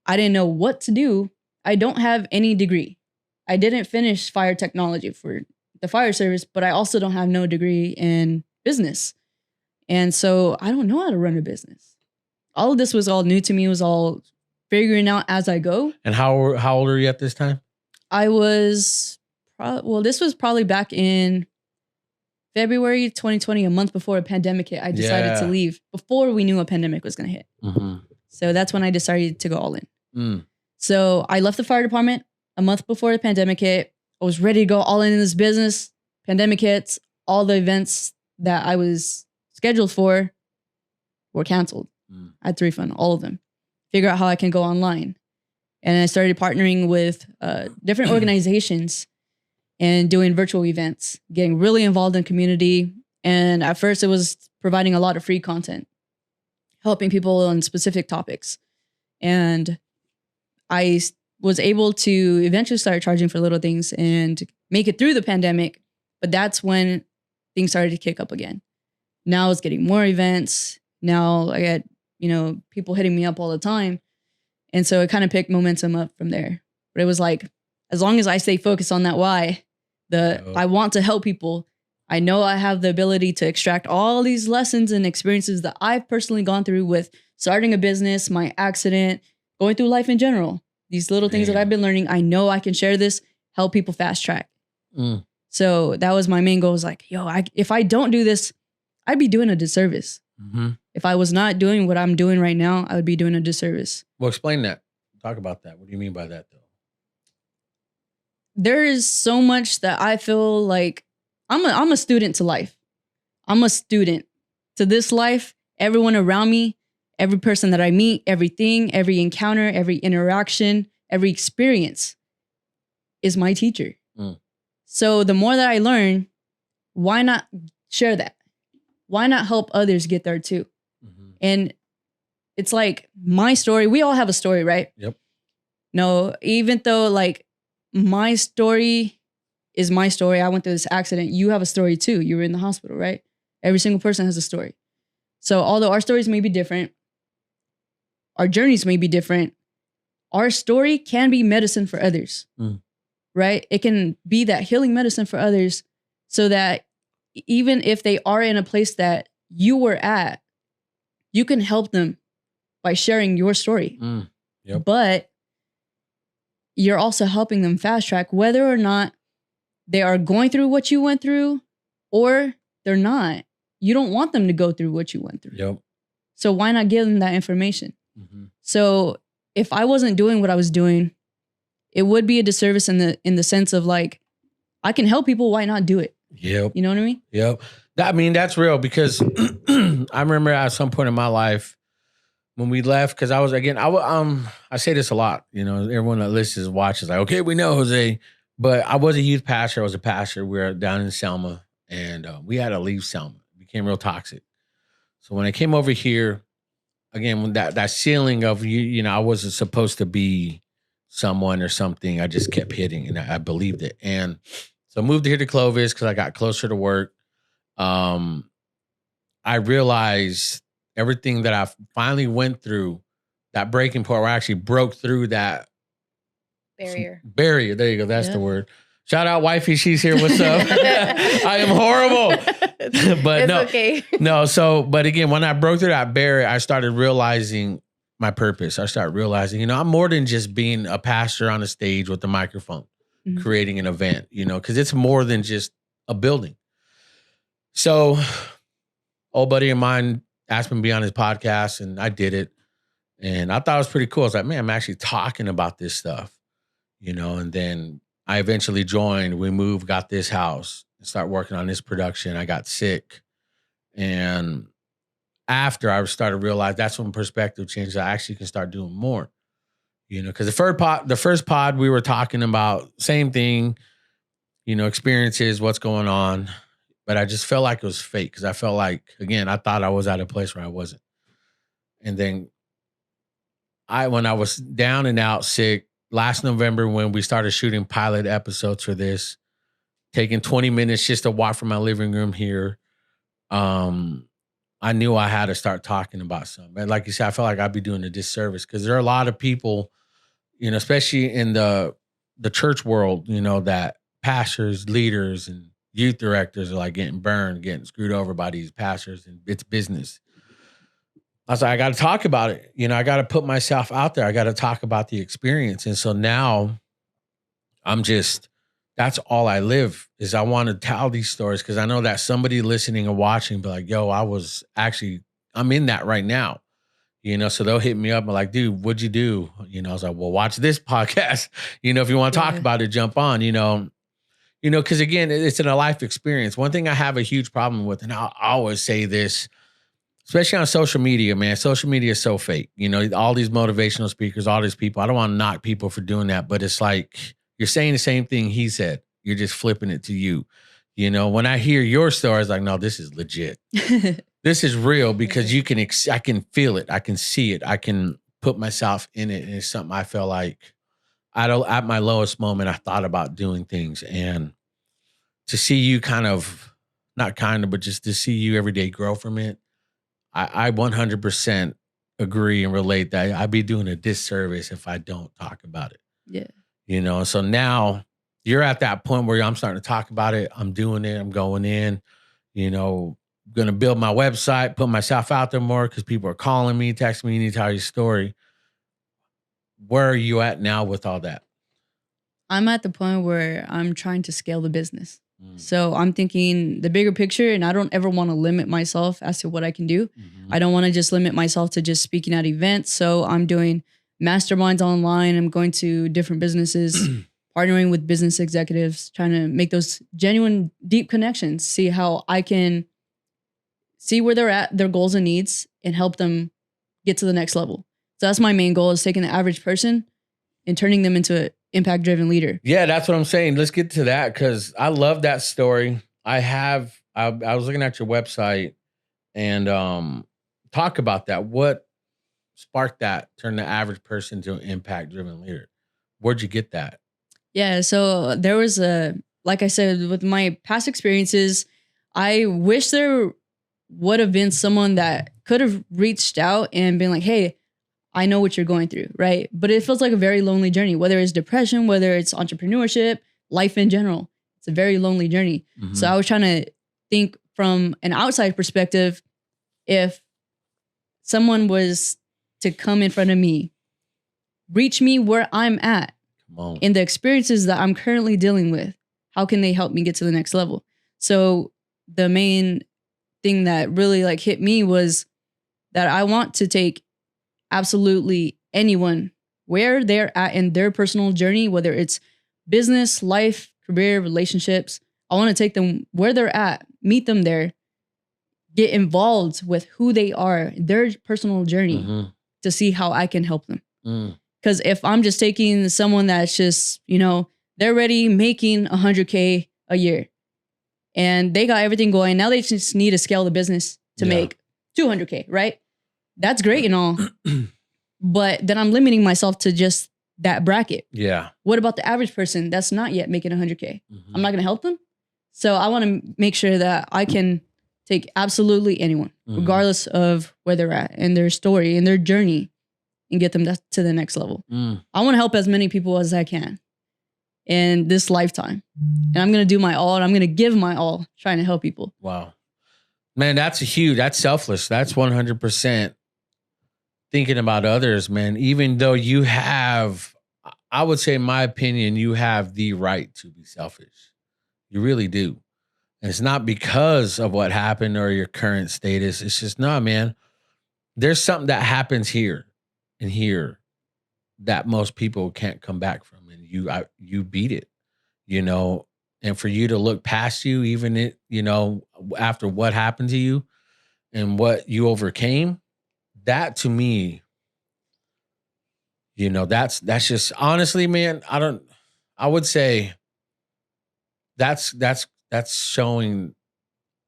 S1: I didn't know what to do. I don't have any degree. I didn't finish fire technology for the fire service, but I also don't have no degree in business. And so I don't know how to run a business. All of this was all new to me. It was all figuring out as I go.
S2: And how old are you at this time?
S1: I was, this was probably back in February 2020, a month before a pandemic hit. I decided to leave before we knew a pandemic was going to hit. So that's when I decided to go all in. So I left the fire department a month before the pandemic hit. I was ready to go all in this business. Pandemic hits. All the events that I was scheduled for were canceled. I had to refund all of them. Figure out how I can go online. And I started partnering with different organizations and doing virtual events, getting really involved in community. And at first it was providing a lot of free content, helping people on specific topics. And I was able to eventually start charging for little things and make it through the pandemic. But that's when things started to kick up again. Now I was getting more events. Now I got, people hitting me up all the time. And so it kind of picked momentum up from there. But it was like, as long as I stay focused on that why, I want to help people. I know I have the ability to extract all these lessons and experiences that I've personally gone through with starting a business, my accident, going through life in general. These little things that I've been learning, I know I can share this, help people fast track. So that was my main goal, was like, if I don't do this, I'd be doing a disservice. If I was not doing what I'm doing right now, I would be doing a disservice.
S2: Well, explain that. Talk about that. What do you mean by that, though?
S1: There is so much that I feel like I'm a student to life. I'm a student to this life. Everyone around me, every person that I meet, everything, every encounter, every interaction, every experience is my teacher. So the more that I learn, why not share that? why not help others get there too? And it's like my story. We all have a story, right?
S2: Yep.
S1: No, even though like my story is my story. I went through this accident. You have a story too. You were in the hospital, right? Every single person has a story. So although our stories may be different, our journeys may be different, our story can be medicine for others, right? It can be that healing medicine for others so that even if they are in a place that you were at, you can help them by sharing your story.
S2: Yep.
S1: But you're also helping them fast track whether or not they are going through what you went through or they're not. You don't want them to go through what you went through.
S2: Yep.
S1: So why not give them that information? So if I wasn't doing what I was doing, it would be a disservice in the sense of like, I can help people, why not do it?
S2: Yep.
S1: You know what I mean?
S2: Yep. I mean, that's real because I remember at some point in my life when we left, because I was, again, I say this a lot, you know, everyone that listens, watches, like, okay, we know Jose, but I was a youth pastor. I was a pastor. We were down in Selma and we had to leave Selma. It became real toxic. So when I came over here, again, when that ceiling of, you know, I wasn't supposed to be someone or something, I just kept hitting and I believed it. And so I moved here to Clovis because I got closer to work. I realized everything that I finally went through, that breaking point where I actually broke through that
S3: barrier.
S2: There you go. That's the word. Shout out wifey. She's here. What's up? I am horrible. But
S3: it's
S2: no,
S3: okay.
S2: No. So, but again, when I broke through that barrier, I started realizing my purpose. I started realizing, you know, I'm more than just being a pastor on a stage with a microphone, creating an event, you know, because it's more than just a building. So, old buddy of mine asked me to be on his podcast, and I did it. And I thought it was pretty cool. I was like, man, I'm actually talking about this stuff, you know, and then I eventually joined. We moved, got this house, and started working on this production. I got sick. And after I started to realize that's when perspective changed. I actually can start doing more, you know, because the first pod we were talking about, same thing, you know, experiences, what's going on. But I just felt like it was fake because I felt like, again, I thought I was at a place where I wasn't. And then when I was down and out sick, last November when we started shooting pilot episodes for this, taking 20 minutes just to walk from my living room here, I knew I had to start talking about something. And like you said, I felt like I'd be doing a disservice because there are a lot of people, you know, especially in the church world, you know, that pastors, leaders, and youth directors are like getting burned, getting screwed over by these pastors, and it's business. I was like, I got to talk about it. You know, I got to put myself out there. I got to talk about the experience. And so now that's all I live is I want to tell these stories because I know that somebody listening or watching be like, yo, I'm in that right now. You know, so they'll hit me up and like, dude, what'd you do? You know, I was like, well, watch this podcast. You know, if you want to talk about it, jump on, you know, because again, it's in a life experience. One thing I have a huge problem with, and I'll always say this, especially on social media, man, social media is so fake. You know, all these motivational speakers, all these people, I don't want to knock people for doing that, but it's like, you're saying the same thing he said. You're just flipping it to you. You know, when I hear your story, it's like, no, this is legit. This is real because I can feel it. I can see it. I can put myself in it. And it's something I feel like at my lowest moment, I thought about doing things. And to see you but just to see you every day grow from it, I 100% agree and relate that I'd be doing a disservice if I don't talk about it.
S1: Yeah.
S2: You know, so now you're at that point where I'm starting to talk about it. I'm doing it. I'm going in, you know, going to build my website, put myself out there more because people are calling me, texting me, you need to tell your story. Where are you at now with all that?
S1: I'm at the point where I'm trying to scale the business. So I'm thinking the bigger picture, and I don't ever want to limit myself as to what I can do. I don't want to just limit myself to just speaking at events. So I'm doing masterminds online. I'm going to different businesses, partnering with business executives, trying to make those genuine, deep connections, see how I can see where they're at, their goals and needs, and help them get to the next level. So that's my main goal, is taking the average person and turning them into an impact-driven leader.
S2: Yeah, that's what I'm saying. Let's get to that because I love that story. I was looking at your website And talk about that. What sparked that, turn the average person to an impact-driven leader? Where'd you get that?
S1: Yeah, so there was like I said, with my past experiences, I wish there would have been someone that could have reached out and been like, hey, I know what you're going through, right? But it feels like a very lonely journey, whether it's depression, whether it's entrepreneurship, life in general. It's a very lonely journey.
S2: Mm-hmm.
S1: So I was trying to think from an outside perspective, if someone was to come in front of me, reach me where I'm at, in the experiences that I'm currently dealing with, how can they help me get to the next level? So the main thing that really like hit me was that I want to take absolutely anyone where they're at in their personal journey, whether it's business, life, career, relationships. I want to take them where they're at, meet them there, get involved with who they are, their personal journey, to see how I can help them. Because if I'm just taking someone that's just, they're already making 100K a year and they got everything going. Now they just need to scale the business to make 200K, right? That's great and all. But then I'm limiting myself to just that bracket.
S2: Yeah.
S1: What about the average person that's not yet making 100K? I'm not going to help them. So I want to make sure that I can take absolutely anyone, regardless of where they're at and their story and their journey, and get them to the next level. I want to help as many people as I can in this lifetime. And I'm going to do my all, and I'm going to give my all trying to help people.
S2: Wow. Man, that's that's selfless. That's 100% thinking about others, man. Even though you have, I would say in my opinion, you have the right to be selfish. You really do. And it's not because of what happened or your current status. It's just, no, man, there's something that happens here and here that most people can't come back from. And you beat it, and for you to look past you, even after what happened to you and what you overcame, that to me, that's just, honestly, man, I would say that's showing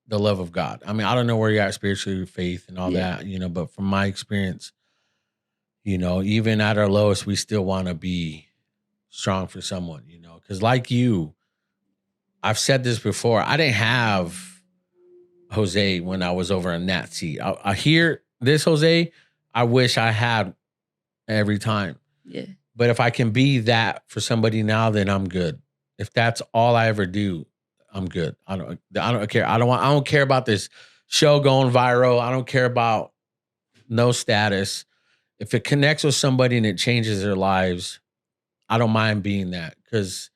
S2: the love of God. I mean, I don't know where you're at spiritually with faith and all that, but from my experience, even at our lowest, we still want to be strong for someone, because like you, I've said this before, I didn't have Jose when I was over in that seat. I hear this Jose, I wish I had every time.
S1: Yeah.
S2: But if I can be that for somebody now, then I'm good. If that's all I ever do, I'm good. I don't care. I don't care about this show going viral. I don't care about no status. If it connects with somebody and it changes their lives, I don't mind being that, because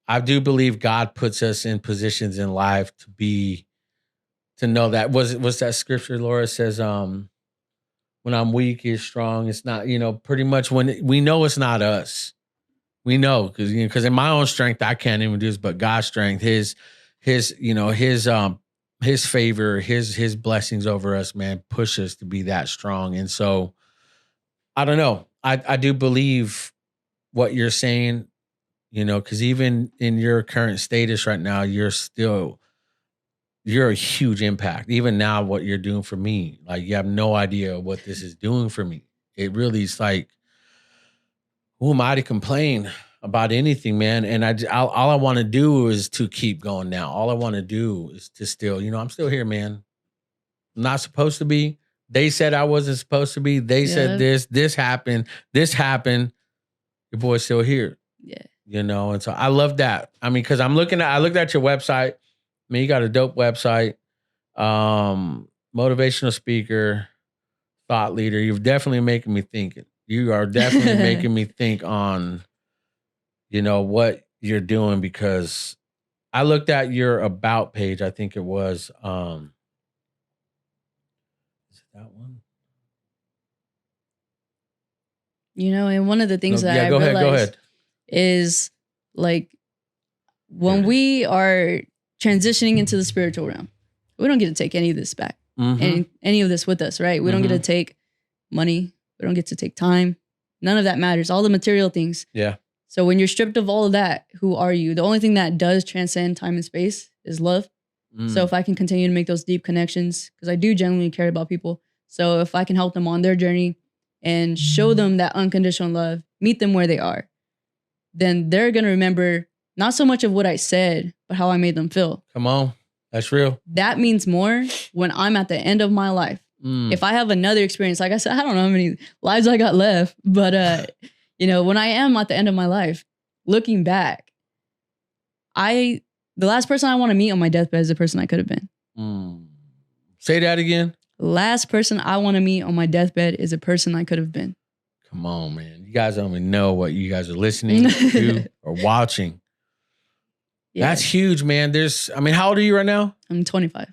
S2: I do believe God puts us in positions in life to know that. What's that scripture Laura says, when I'm weak, he's strong. It's not, pretty much when we know it's not us. We know, because in my own strength, I can't even do this, but God's strength, his favor, his blessings over us, man, push us to be that strong. And so I don't know. I do believe what you're saying, because even in your current status right now, you're a huge impact. Even now, what you're doing for me, like, you have no idea what this is doing for me. It really is like, who am I to complain about anything, man? And all I want to do is to keep going now. All I want to do is to still, I'm still here, man. I'm not supposed to be. They said I wasn't supposed to be. They said this happened. Your boy's still here.
S1: Yeah.
S2: And so I love that. I mean, because I looked at your website. I mean, you got a dope website. Motivational speaker, thought leader. You're definitely making me think. You are definitely making me think on, what you're doing, because I looked at your about page. I think it was, is it that one?
S1: And one of the things that I realized is, like, when we are transitioning into the spiritual realm, we don't get to take any of this back, any of this with us, right? We don't get to take money. We don't get to take time. None of that matters. All the material things.
S2: Yeah.
S1: So when you're stripped of all of that, who are you? The only thing that does transcend time and space is love. So if I can continue to make those deep connections, because I do genuinely care about people. So if I can help them on their journey and show them that unconditional love, meet them where they are, then they're going to remember not so much of what I said, but how I made them feel.
S2: Come on. That's real.
S1: That means more when I'm at the end of my life. If I have another experience, like I said, I don't know how many lives I got left, but when I am at the end of my life, looking back, the last person I want to meet on my deathbed is the person I could have been.
S2: Say that again.
S1: Last person I want to meet on my deathbed is a person I could have been.
S2: Come on, man. You guys don't even know what you guys are listening to or watching. Yeah. That's huge, man. How old are you right now?
S1: I'm 25.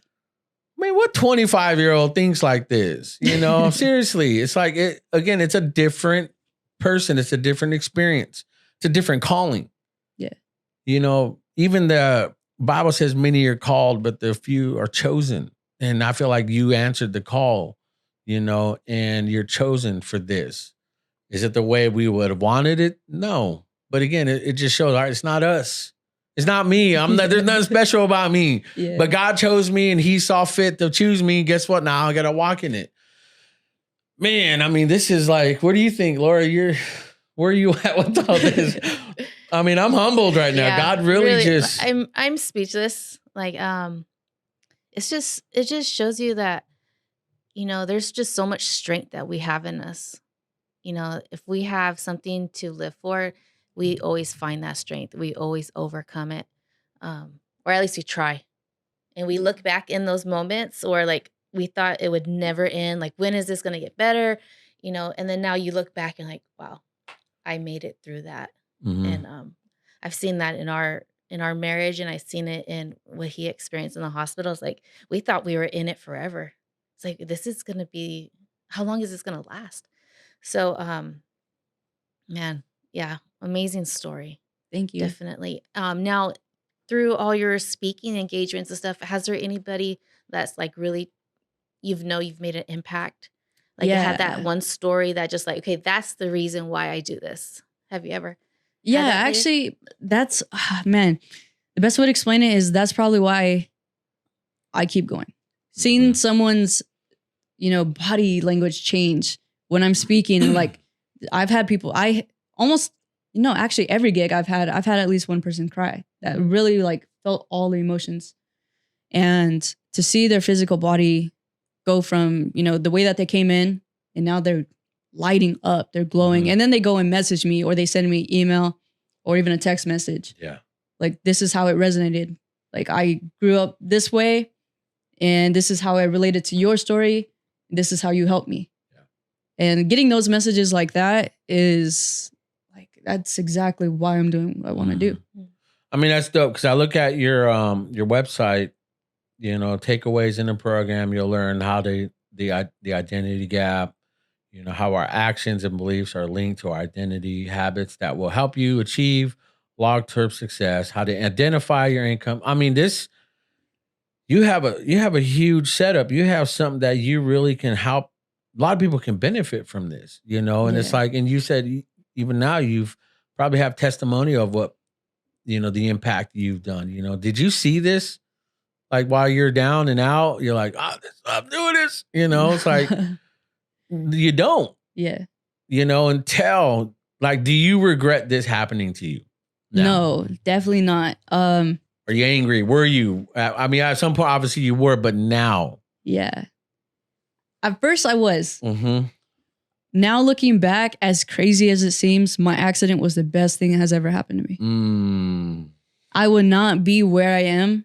S2: Man, what 25-year-old thinks like this? Seriously, it's like, it's a different person. It's a different experience. It's a different calling.
S1: Yeah.
S2: Even the Bible says many are called, but the few are chosen. And I feel like you answered the call, and you're chosen for this. Is it the way we would have wanted it? No. But again, it just shows, all right, it's not us. It's not me. There's nothing special about me. Yeah. But God chose me and he saw fit to choose me. Guess what? Now I got to walk in it. Man, this is like, what do you think, Laura? Where are you at with all this? I'm humbled right now. Yeah, God really just...
S3: I'm speechless. Like, it just shows you that, there's just so much strength that we have in us. If we have something to live for, we always find that strength. We always overcome it. Or at least we try. And we look back in those moments or like we thought it would never end. Like, when is this going to get better? And then now you look back and like, wow, I made it through that. Mm-hmm. And I've seen that in our marriage, and I've seen it in what he experienced in the hospital. It's like, we thought we were in it forever. It's like, this is going to be, how long is this going to last? So, man, yeah, amazing story.
S1: Thank you.
S3: Definitely. Now, through all your speaking engagements and stuff, has there anybody that's like really, you've made an impact? Like, you had that one story that just like, okay, that's the reason why I do this. Have you ever?
S1: Yeah, actually, that's, man, the best way to explain it is that's probably why I keep going. Seeing someone's, body language change when I'm speaking, like I've had people, actually every gig I've had at least one person cry that really like felt all the emotions. And to see their physical body go from, the way that they came in and now they're lighting up, they're glowing. And then they go and message me or they send me email or even a text message.
S2: Yeah.
S1: Like, this is how it resonated. Like, I grew up this way and this is how I related to your story. This is how you helped me. Yeah. And getting those messages like that is like, that's exactly why I'm doing what I want to do.
S2: That's dope. Cause I look at your website, takeaways in the program, you'll learn how the identity gap, how our actions and beliefs are linked to our identity habits that will help you achieve long-term success, how to identify your income. You have a huge setup. You have something that you really can help. A lot of people can benefit from this, and it's like, and you said even now you've probably have testimony of what, the impact you've done. Did you see this? Like, while you're down and out, you're like, I'm doing this. It's like, you don't.
S1: Yeah.
S2: Until, like, do you regret this happening to you?
S1: No, definitely not.
S2: Are you angry? Were you? At some point, obviously you were, but now.
S1: Yeah. At first I was. Mm-hmm. Now looking back, as crazy as it seems, my accident was the best thing that has ever happened to me. I would not be where I am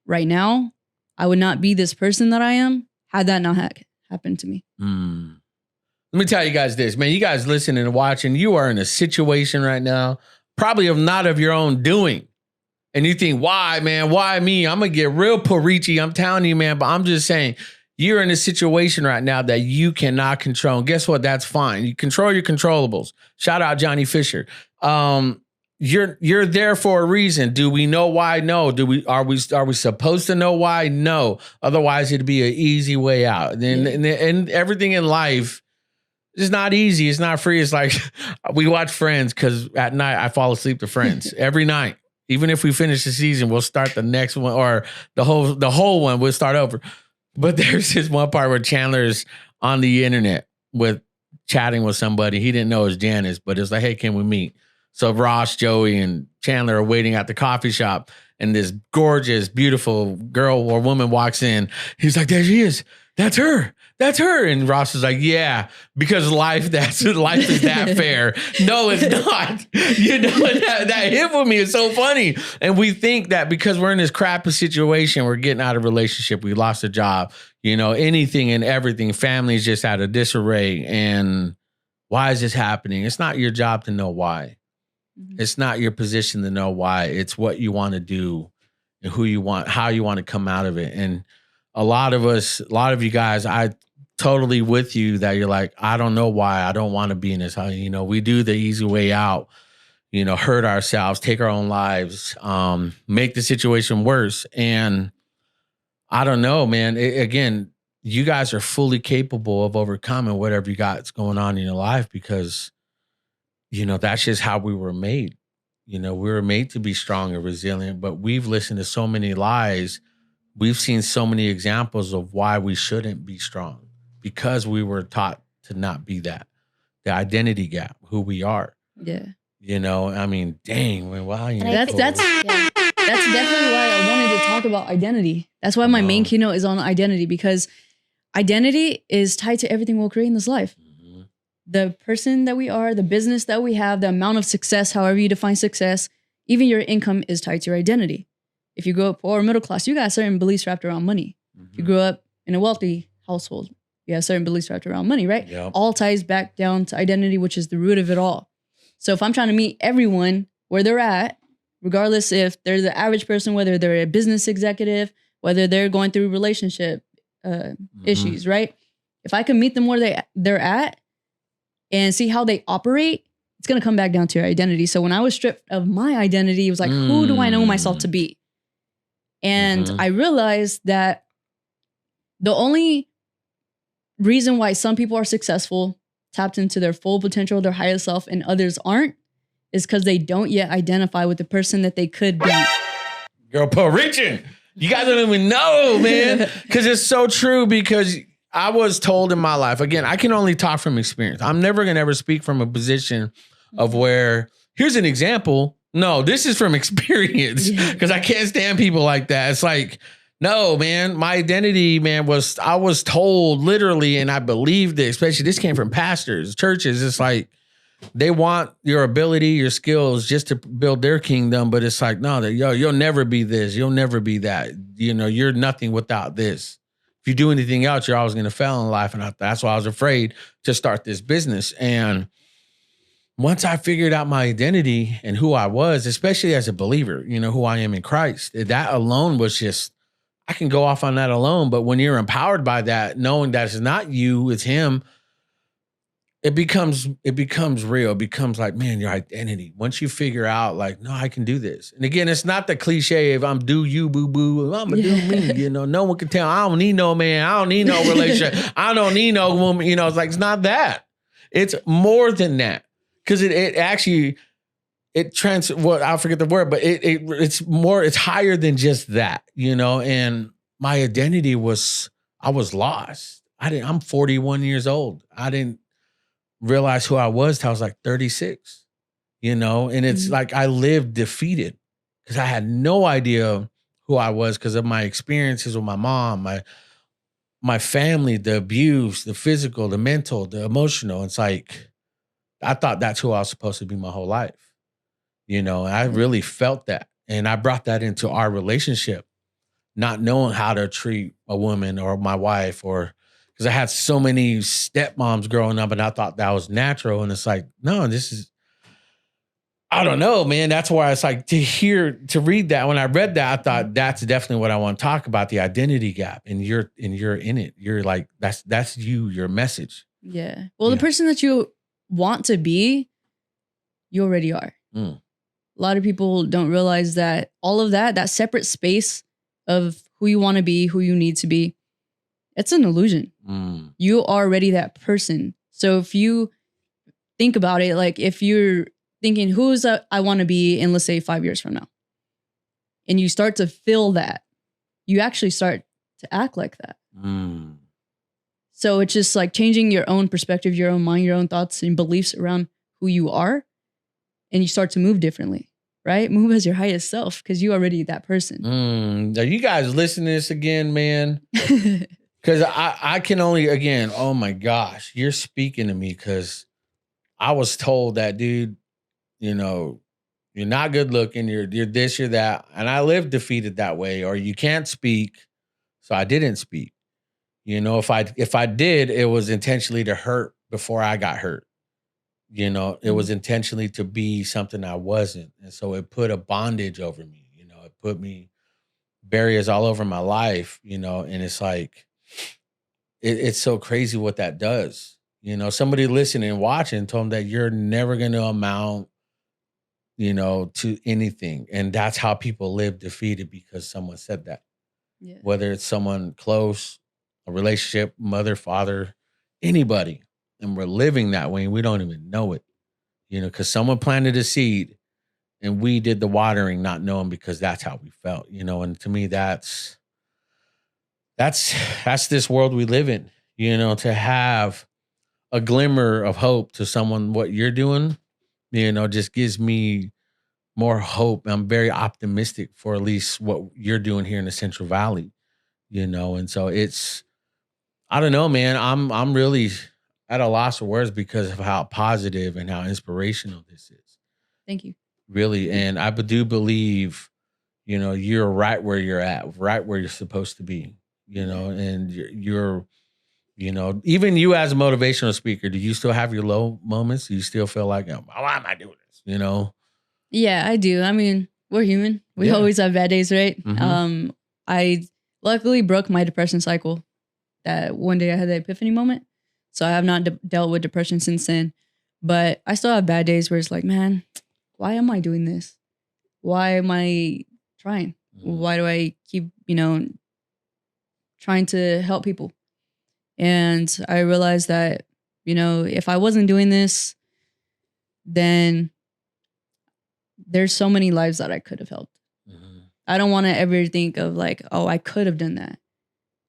S1: right now. I would not be this person that I am had that not happened to me.
S2: Let me tell you guys this, man. You guys listening and watching, you are in a situation right now, probably not of your own doing. And you think, why, man? Why me? I'm going to get real Parichi. I'm telling you, man. But I'm just saying, you're in a situation right now that you cannot control. And guess what? That's fine. You control your controllables. Shout out Johnny Fisher. You're there for a reason. Do we know why? No. Are we supposed to know why? No. Otherwise, it'd be an easy way out. And everything in life is not easy. It's not free. It's like we watch Friends because at night I fall asleep to Friends every night. Even if we finish the season, we'll start the next one, or the whole one. We'll start over. But there's this one part where Chandler's on the internet with chatting with somebody. He didn't know it was Janice, but it's like, hey, can we meet? So Ross, Joey, and Chandler are waiting at the coffee shop, and this gorgeous, beautiful girl or woman walks in. He's like, there she is. That's her. That's her. And Ross is like, yeah, because life is that fair. No, it's not. You know, that hit with me. It's so funny. And we think that because we're in this crappy situation, we're getting out of relationship, we lost a job, you know, anything and everything. Family's just out of disarray. And why is this happening? It's not your job to know why. It's not your position to know why. It's what you want to do and who you want, how you want to come out of it. And a lot of you guys, I totally with you that you're like, I don't know why. I don't want to be in this. You know, we do the easy way out, you know, hurt ourselves, take our own lives, make the situation worse. And I don't know, man. Again, you guys are fully capable of overcoming whatever you got that's going on in your life because, you know, that's just how we were made. You know, we were made to be strong and resilient, but we've listened to so many lies. We've seen so many examples of why we shouldn't be strong because we were taught to not be that. The identity gap, who we are.
S1: Yeah.
S2: You know, I mean, dang, wow. You know,
S1: That's definitely why I wanted to talk about identity. That's why my main keynote is on identity, because identity is tied to everything we'll create in this life. Mm-hmm. The person that we are, the business that we have, the amount of success, however you define success, even your income is tied to your identity. If you grow up poor or middle class, you got certain beliefs wrapped around money. Mm-hmm. If you grew up in a wealthy household, you have certain beliefs wrapped around money, right? Yep. All ties back down to identity, which is the root of it all. So if I'm trying to meet everyone where they're at, regardless if they're the average person, whether they're a business executive, whether they're going through relationship issues, right? If I can meet them where they're at and see how they operate, it's going to come back down to your identity. So when I was stripped of my identity, it was like, who do I know myself to be? And I realized that the only reason why some people are successful, tapped into their full potential, their highest self, and others aren't, is because they don't yet identify with the person that they could be.
S2: Girl, reaching. You guys don't even know, man. Because it's so true, because I was told in my life, again, I can only talk from experience. I'm never going to ever speak from a position of where, here's an example. No, this is from experience, because I can't stand people like that. It's like, no, man, my identity, man, I was told literally, and I believed it, especially this came from pastors, churches. It's like, they want your ability, your skills just to build their kingdom. But it's like, no, you'll never be this. You'll never be that. You know, you're nothing without this. If you do anything else, you're always going to fail in life. And that's why I was afraid to start this business. And once I figured out my identity and who I was, especially as a believer, you know, who I am in Christ, that alone was just, I can go off on that alone. But when you're empowered by that, knowing that it's not you, it's him, it becomes real. It becomes like, man, your identity. Once you figure out, like, no, I can do this. And again, it's not the cliche of I'm do you, boo boo. I'm gonna do me. You know, no one can tell. I don't need no man. I don't need no relationship. I don't need no woman. You know, it's like, it's not that. It's more than that. Because it actually, I forget the word, but it's more, it's higher than just that, you know. And my identity I was lost. I'm 41 years old. I didn't realize who I was till I was like 36, you know. And it's like I lived defeated because I had no idea who I was because of my experiences with my mom, my family, the abuse, the physical, the mental, the emotional. It's like, I thought that's who I was supposed to be my whole life. You know, I really felt that. And I brought that into our relationship, not knowing how to treat a woman or my wife, or because I had so many stepmoms growing up and I thought that was natural. And it's like, no, I don't know, man. That's why it's like to read that. When I read that, I thought that's definitely what I want to talk about, the identity gap. And you're in it. You're like, that's you, your message.
S1: Yeah. Well, the person that you want to be, you already are. A lot of people don't realize that all of that separate space of who you want to be, who you need to be, it's an illusion. You are already that person. So if you think about it, like if you're thinking, who's I want to be in, let's say 5 years from now, and you start to feel that, you actually start to act like that. So it's just like changing your own perspective, your own mind, your own thoughts and beliefs around who you are. And you start to move differently, right? Move as your highest self because you already that person.
S2: Are you guys listening to this again, man? Because I can only, again, oh my gosh, you're speaking to me because I was told that, dude, you know, you're not good looking, you're this, you're that. And I lived defeated that way, or you can't speak. So I didn't speak. You know, if I did, it was intentionally to hurt before I got hurt. You know, it was intentionally to be something I wasn't. And so it put a bondage over me, you know, it put me barriers all over my life, you know, and it's like, it's so crazy what that does. You know, somebody listening and watching told them that you're never going to amount, you know, to anything. And that's how people live defeated because someone said that. Yeah. Whether it's someone close, a relationship, mother, father, anybody. And we're living that way and we don't even know it, you know, because someone planted a seed and we did the watering, not knowing because that's how we felt, you know. And to me, that's this world we live in, you know, to have a glimmer of hope to someone, what you're doing, you know, just gives me more hope. I'm very optimistic for at least what you're doing here in the Central Valley, you know. And so it's, I don't know, man, I'm really at a loss of words because of how positive and how inspirational this is.
S1: Thank you.
S2: Really. And I do believe, you know, you're right where you're at, right where you're supposed to be, you know, and you're, you know, even you as a motivational speaker, do you still have your low moments? Do you still feel like, oh, why am I doing this? You know?
S1: Yeah, I do. I mean, we're human. We always have bad days, right?
S2: Mm-hmm.
S1: I luckily broke my depression cycle. That one day I had the epiphany moment. So I have not dealt with depression since then. But I still have bad days where it's like, man, why am I doing this? Why am I trying? Why do I keep, you know, trying to help people? And I realized that, you know, if I wasn't doing this, then there's so many lives that I could have helped. I don't want to ever think of like, oh, I could have done that.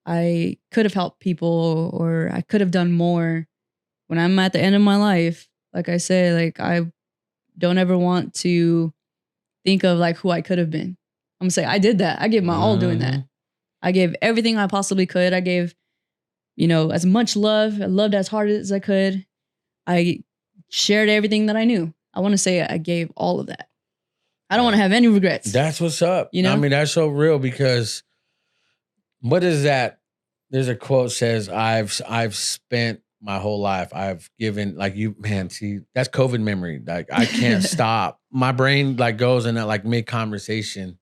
S1: I could have helped people or I could have done more. When I'm at the end of my life, like I say, like I don't ever want to think of like who I could have been. I'm gonna say I did that. I gave my all doing that. I gave everything I possibly could. I gave, you know, as much love. I loved as hard as I could. I shared everything that I knew. I want to say I gave all of that. I don't want to have any regrets.
S2: That's what's up.
S1: You know?
S2: I mean, that's so real because what is that? There's a quote says, I've spent my whole life. I've given like you, man, see, that's COVID memory. Like I can't stop. My brain like goes in that like mid conversation.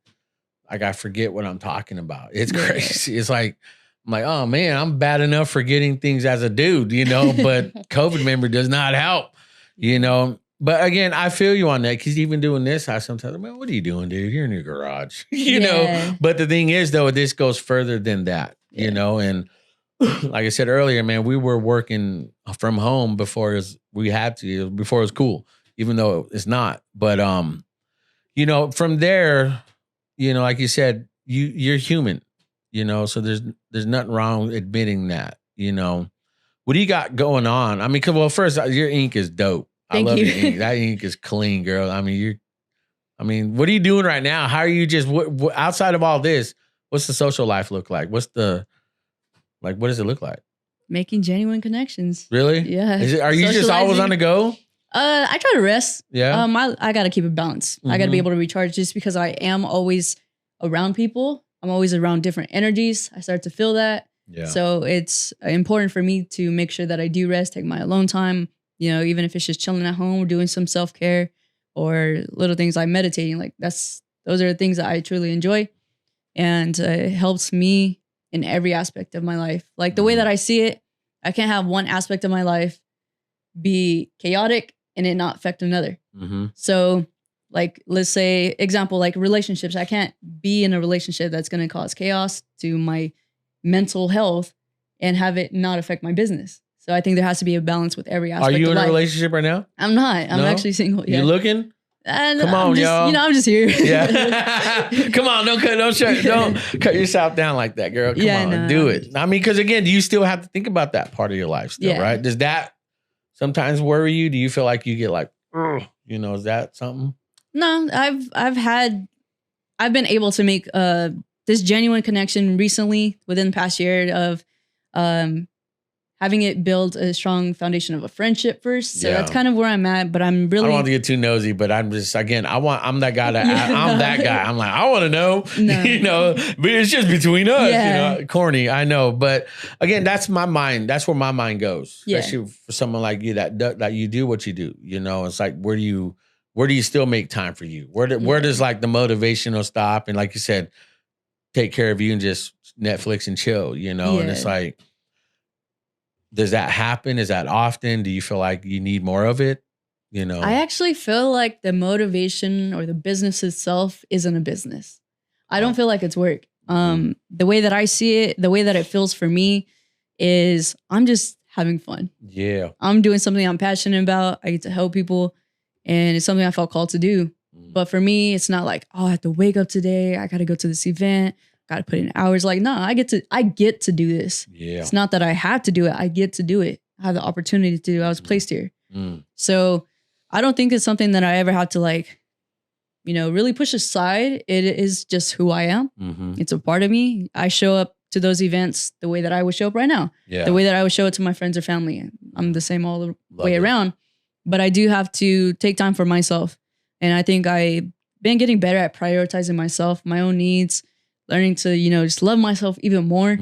S2: Like I forget what I'm talking about. It's crazy. It's like, I'm like, oh man, I'm bad enough forgetting things as a dude, you know, but COVID memory does not help, you know. But again, I feel you on that because even doing this, I sometimes, man, what are you doing, dude? You're in your garage, you know? But the thing is, though, this goes further than that, you know? And like I said earlier, man, we were working from home before we had to, before it was cool, even though it's not. But, you know, from there, you know, like you said, you're human, you know? So there's nothing wrong with admitting that, you know? What do you got going on? I mean, well, first, your ink is dope.
S1: Thank
S2: I love
S1: you.
S2: your ink. That ink is clean, girl. I mean, what are you doing right now? How are you just, what outside of all this, what's the social life look like? What does it look like?
S1: Making genuine connections.
S2: Really?
S1: Yeah.
S2: Are you just always on the go?
S1: I try to rest.
S2: Yeah.
S1: I got to keep it balanced. I got to be able to recharge just because I am always around people. I'm always around different energies. I start to feel that.
S2: Yeah.
S1: So it's important for me to make sure that I do rest, take my alone time. You know, even if it's just chilling at home or doing some self-care or little things like meditating, like those are the things that I truly enjoy. And it helps me in every aspect of my life. Like the way that I see it, I can't have one aspect of my life be chaotic and it not affect another. So like, let's say, example, like relationships. I can't be in a relationship that's going to cause chaos to my mental health and have it not affect my business. So I think there has to be a balance with every aspect of life.
S2: Are you in a relationship right now?
S1: I'm not. I'm actually single. Yeah.
S2: You looking?
S1: And
S2: Come on, y'all.
S1: You know, I'm just here.
S2: Yeah. Come on, don't cut yourself down like that, girl. Come on, do it. I mean, because again, you still have to think about that part of your life still, right? Does that sometimes worry you? Do you feel like you get like, you know, is that something?
S1: No, I've been able to make this genuine connection recently within the past year of having it build a strong foundation of a friendship first. So that's kind of where I'm at, but I'm really...
S2: I don't want to get too nosy, but I'm just, again, I'm that guy I'm that guy. I'm like, I want to know, you know, but it's just between us, you know, corny, I know. But again, that's my mind. That's where my mind goes, especially for someone like you that you do what you do, you know, it's like, where do you still make time for you? Where does like the motivational stop? And like you said, take care of you and just Netflix and chill, you know? And it's like, does that happen? Is that often? Do you feel like you need more of it? You know,
S1: I actually feel like the motivation or the business itself isn't a business. I don't feel like it's work. The way that I see it, the way that it feels for me is I'm just having fun.
S2: Yeah.
S1: I'm doing something I'm passionate about. I get to help people and it's something I felt called to do. But for me, it's not like, oh, I have to wake up today. I got to go to this event. Got to put in hours. Like, no, I get to do this. Yeah. It's not that I have to do it. I get to do it. I have the opportunity to do it. I was placed here. So I don't think it's something that I ever have to like, you know, really push aside. It is just who I am. It's a part of me. I show up to those events the way that I would show up right now. Yeah. The way that I would show it to my friends or family. I'm the same all the way around. But I do have to take time for myself. And I think I've been getting better at prioritizing myself, my own needs, learning to, you know, just love myself even more.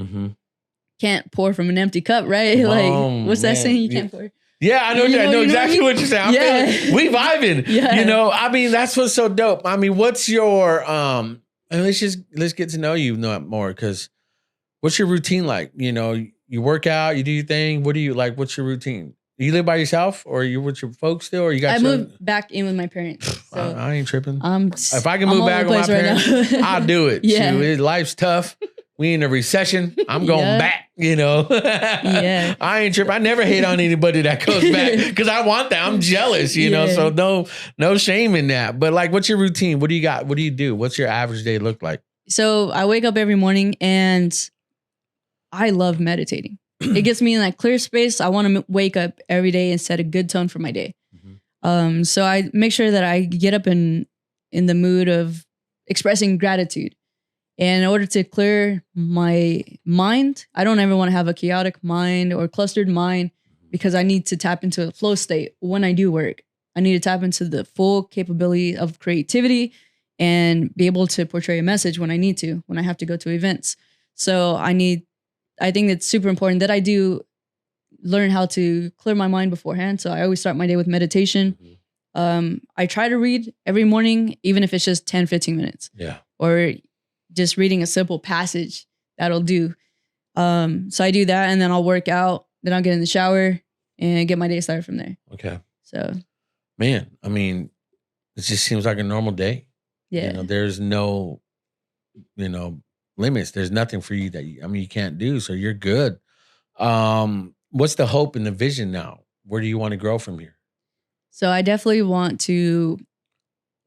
S1: Can't pour from an empty cup, right? Like, what's that saying? You can't pour.
S2: Yeah, I know exactly what you're saying. We vibing. You know, I mean, that's what's so dope. I mean, what's your and let's get to know you more, because what's your routine like? You know, you work out, you do your thing. What do you like? What's your routine? You live by yourself, or you with your folks still, or you got?
S1: I moved back in with my parents. So
S2: I ain't tripping. If I can move back with my parents, I'll do it. Shoot, life's tough. We in a recession. I'm going back. You know. I ain't tripping. I never hate on anybody that goes back because I want that. I'm jealous. You know. So no shame in that. But like, what's your routine? What do you got? What do you do? What's your average day look like?
S1: So I wake up every morning and I love meditating. It gets me in that clear space. I want to wake up every day and set a good tone for my day. So I make sure that I get up in the mood of expressing gratitude. And in order to clear my mind, I don't ever want to have a chaotic mind or clustered mind, because I need to tap into a flow state when I do work. I need to tap into the full capability of creativity and be able to portray a message when I need to, when I have to go to events. So I think it's super important that I do learn how to clear my mind beforehand. So I always start my day with meditation. I try to read every morning, even if it's just 10, 15 minutes. Or just reading a simple passage, that'll do. So I do that, and then I'll work out. Then I'll get in the shower and get my day started from there. Okay. So,
S2: man, I mean, it just seems like a normal day.
S1: Yeah.
S2: You know, there's no, you know, limits. There's nothing for you that you can't do. So you're good. What's the hope and the vision now? Where do you want to grow from here?
S1: So I definitely want to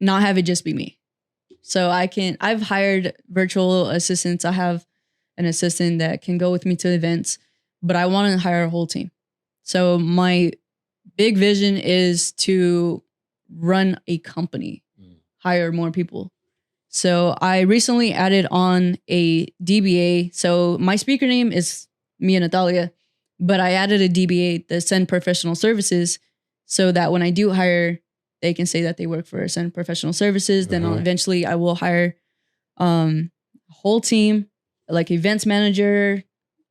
S1: not have it just be me. So I've hired virtual assistants. I have an assistant that can go with me to events, but I want to hire a whole team. So my big vision is to run a company, hire more people. So I recently added on a DBA. So my speaker name is Mia Natalia, but I added a DBA, the Send Professional Services, so that when I do hire, they can say that they work for Send Professional Services. Then eventually I will hire a whole team, like events manager,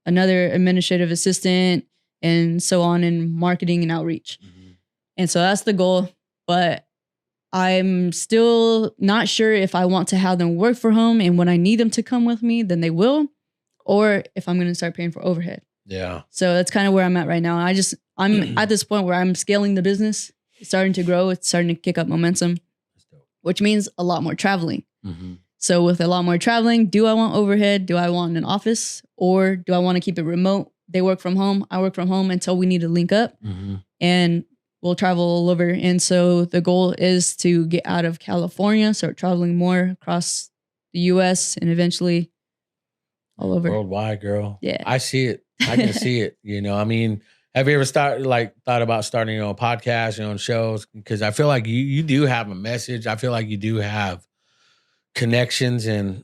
S1: another administrative assistant, and so on in marketing and outreach. And so that's the goal. But I'm still not sure if I want to have them work for home, and when I need them to come with me, then they will, or if I'm going to start paying for overhead. Yeah. So that's kind of where I'm at right now. I'm at this point where I'm scaling the business. It's starting to grow. It's starting to kick up momentum, which means a lot more traveling. So with a lot more traveling, do I want overhead? Do I want an office? Or do I want to keep it remote? They work from home. I work from home until we need to link up. And we'll travel all over. And so the goal is to get out of California, start traveling more across the US and eventually all over.
S2: Worldwide, girl.
S1: Yeah.
S2: I see it. I can see it. You know, I mean, have you ever thought about starting your own podcast, your own shows? Because I feel like you do have a message. I feel like you do have connections, and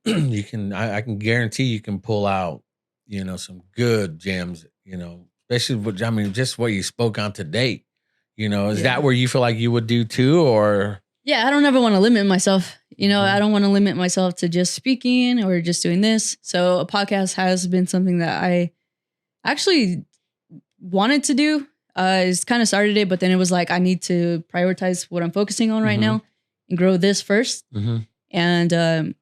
S2: you can. I can guarantee you can pull out, you know, some good gems. You know, especially with, I mean, just what you spoke on today. You know, is that where you feel like you would do too, or?
S1: Yeah, I don't ever want to limit myself. You know, I don't want to limit myself to just speaking or just doing this. So a podcast has been something that I actually wanted to do. It's kind of started it, but then it was like, I need to prioritize what I'm focusing on right now and grow this first. And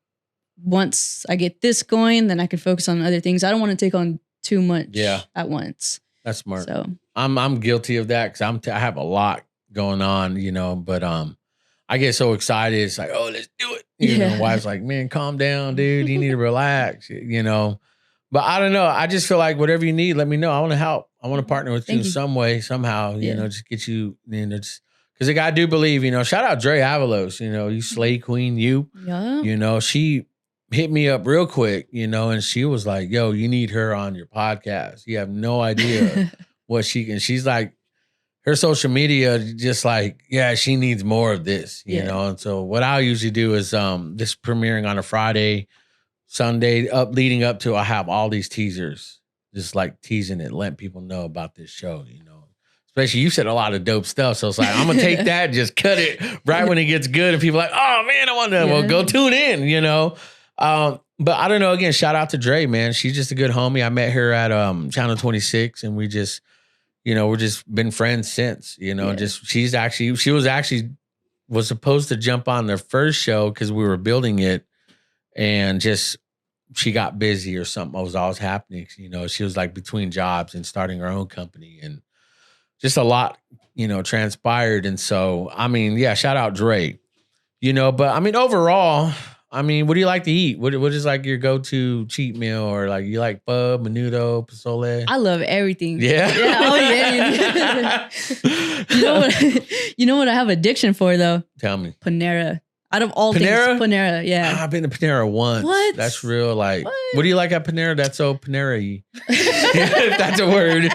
S1: once I get this going, then I can focus on other things. I don't want to take on too much at once.
S2: That's smart.
S1: So
S2: I'm guilty of that because I have a lot going on, you know, but I get so excited. It's like, oh, let's do it. You know, wife's like, man, calm down, dude. You need to relax, you know. But I don't know. I just feel like whatever you need, let me know. I want to help. I want to partner with you in some way, somehow, you know, just get you, you know, just because like, I do believe, you know, shout out Dre Avalos, you know, you slay queen, you know, she hit me up real quick, you know, and she was like, yo, you need her on your podcast. You have no idea what she can. She's like, her social media, just like, yeah, she needs more of this, you know? And so what I usually do is this premiering on a Friday, Sunday, leading up to, I have all these teasers, just like teasing it, letting people know about this show, you know? Especially you said a lot of dope stuff. So it's like, I'm going to take that and just cut it right when it gets good. And people are like, oh man, I want to, well, go tune in, you know? But I don't know, again, shout out to Dre, man. She's just a good homie. I met her at Channel 26 and we just, you know, we're just been friends since, you know, just, she was supposed to jump on their first show because we were building it and just, she got busy or something was always happening. You know, she was like between jobs and starting her own company and just a lot, you know, transpired. And so, I mean, yeah, shout out Dre, you know, but I mean, overall, I mean, what do you like to eat? What is like your go-to cheat meal, or like you like pho, menudo, pozole?
S1: I love everything.
S2: Yeah.
S1: Oh yeah. You know what I have addiction for though?
S2: Tell me.
S1: Panera. Out of all
S2: Panera?
S1: things, Panera. Yeah.
S2: I've been to Panera once.
S1: What?
S2: That's real. Like, what do you like at Panera? That's so Panera-y. If that's a word.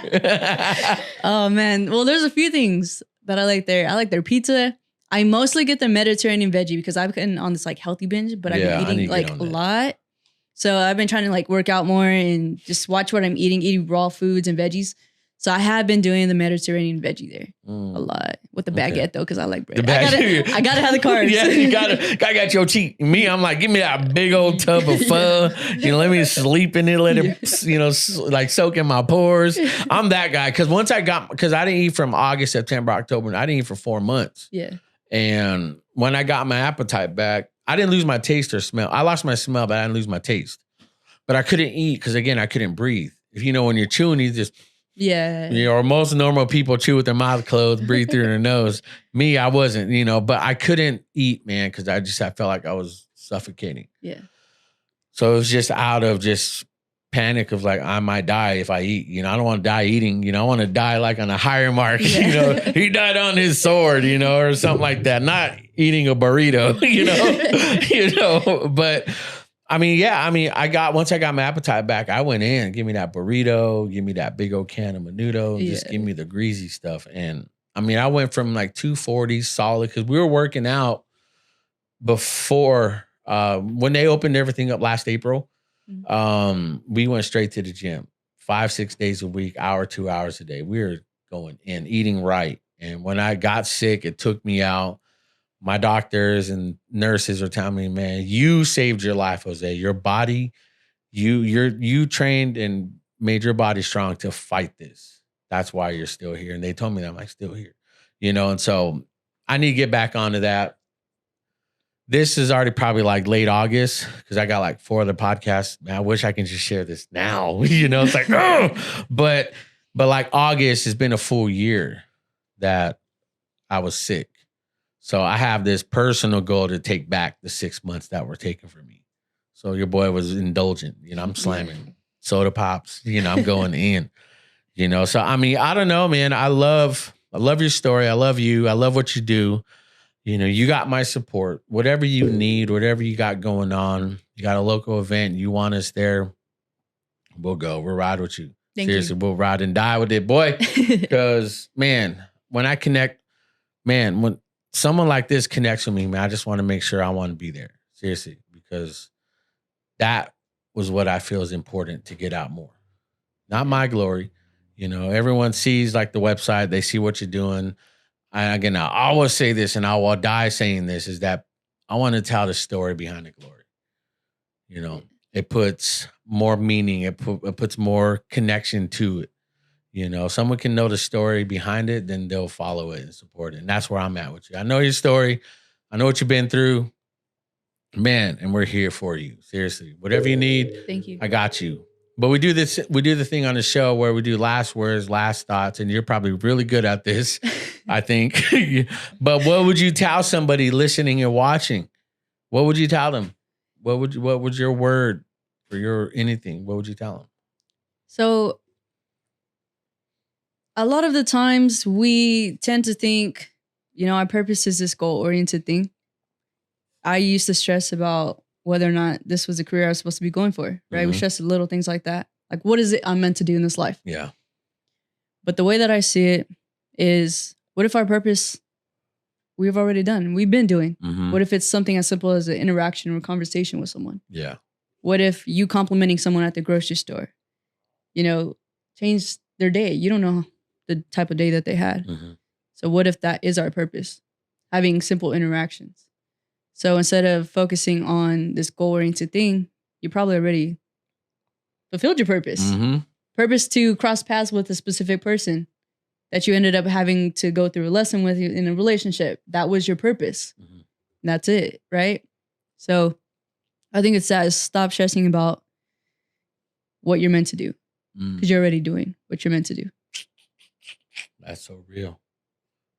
S1: Oh man. Well, there's a few things that I like there. I like their pizza. I mostly get the Mediterranean veggie because I've been on this like healthy binge, but I've been eating like a lot. So I've been trying to like work out more and just watch what I'm eating raw foods and veggies. So I have been doing the Mediterranean veggie there a lot with the baguette though, because I like bread. I gotta have the carbs.
S2: Yeah, you gotta got your cheat. Me, I'm like, give me that big old tub of pho. You know, let me sleep in it, let it, you know, like soak in my pores. I'm that guy because because I didn't eat from August, September, October, and I didn't eat for 4 months.
S1: Yeah.
S2: And when I got my appetite back, I didn't lose my taste or smell. I lost my smell, but I didn't lose my taste. But I couldn't eat because, again, I couldn't breathe. If you know, when you're chewing, you just, you know, or most normal people chew with their mouth closed, breathe through their nose. Me, I wasn't, you know, but I couldn't eat, man, because I felt like I was suffocating.
S1: Yeah.
S2: So it was just out of just panic of like, I might die if I eat, you know, I don't want to die eating, you know, I want to die like on a higher mark, you know, he died on his sword, you know, or something like that, not eating a burrito, you know, but I mean, once I got my appetite back, I went in, give me that burrito, give me that big old can of menudo, just give me the greasy stuff. And I mean, I went from like 240 solid because we were working out before, when they opened everything up last April. We went straight to the gym 5-6 days a week, 2 hours a day. We were going in, eating right. And when I got sick, it took me out. My doctors and nurses are telling me, man, you saved your life, Jose. Your body, you trained and made your body strong to fight this. That's why you're still here. And they told me that I'm like still here, you know? And so I need to get back onto that. This is already probably like late August because I got like 4 other podcasts. Man, I wish I can just share this now. You know, it's like, oh, but like August has been a full year that I was sick. So I have this personal goal to take back the 6 months that were taken from me. So your boy was indulgent. You know, I'm slamming soda pops. You know, I'm going in. You know, so I mean, I don't know, man. I love I love your story. I love you. I love what you do. You know, you got my support. Whatever you need, whatever you got going on, you got a local event, you want us there, we'll go. We'll ride with you.
S1: Thank
S2: Seriously,
S1: you.
S2: we'll ride and die with it, boy. Because, man, when I connect, man, when someone like this connects with me, man, I just want to make sure I want to be there. Seriously, because that was what I feel is important to get out more. Not my glory. You know, everyone sees like the website, they see what you're doing. I always say this, and I will die saying this, is that I want to tell the story behind the glory. You know, it puts more meaning, it puts more connection to it. You know, if someone can know the story behind it, then they'll follow it and support it. And that's where I'm at with you. I know your story. I know what you've been through. Man, and we're here for you. Seriously. Whatever you need,
S1: Thank you.
S2: I got you. But we do the thing on the show where we do last words, last thoughts, and you're probably really good at this, I think. But what would you tell somebody listening and watching? What would you tell them? What was your word or your anything? What would you tell them?
S1: So a lot of the times we tend to think, our purpose is this goal-oriented thing. I used to stress about whether or not this was a career I was supposed to be going for, right?
S2: Mhm.
S1: We stress little things like that. Like, what is it I'm meant to do in this life?
S2: Yeah.
S1: But the way that I see it is, what if our purpose we've already done? We've been doing.
S2: Mhm.
S1: What if it's something as simple as an interaction or conversation with someone?
S2: Yeah.
S1: What if you complimenting someone at the grocery store, change their day? You don't know the type of day that they had.
S2: Mhm.
S1: So what if that is our purpose? Having simple interactions. So instead of focusing on this goal-oriented thing, you probably already fulfilled your purpose.
S2: Mhm.
S1: Purpose to cross paths with a specific person that you ended up having to go through a lesson with in a relationship. That was your purpose.
S2: Mhm.
S1: That's it, right? So I think it's that, stop stressing about what you're meant to do, because you're already doing what you're meant to do.
S2: That's so real.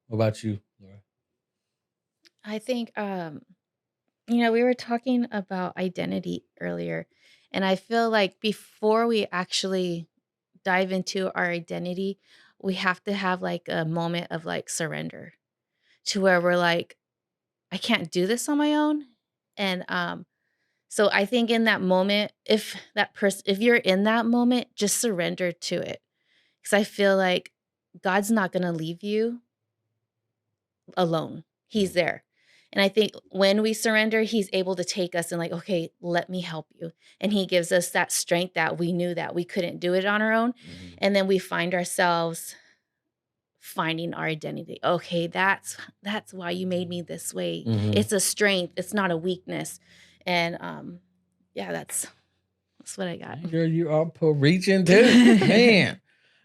S2: What about you, Laura?
S3: I think, we were talking about identity earlier, and I feel like before we actually dive into our identity, we have to have like a moment of like surrender to where we're like, I can't do this on my own. And so I think in that moment, if you're in that moment, just surrender to it. Because I feel like God's not gonna leave you alone. He's there. And I think when we surrender, he's able to take us and like, okay, let me help you. And he gives us that strength that we knew that we couldn't do it on our own.
S2: Mhm.
S3: And then we find ourselves finding our identity. Okay, that's why you made me this way.
S2: Mhm.
S3: It's a strength. It's not a weakness. And that's what I got.
S2: Girl, you are reaching too. Man.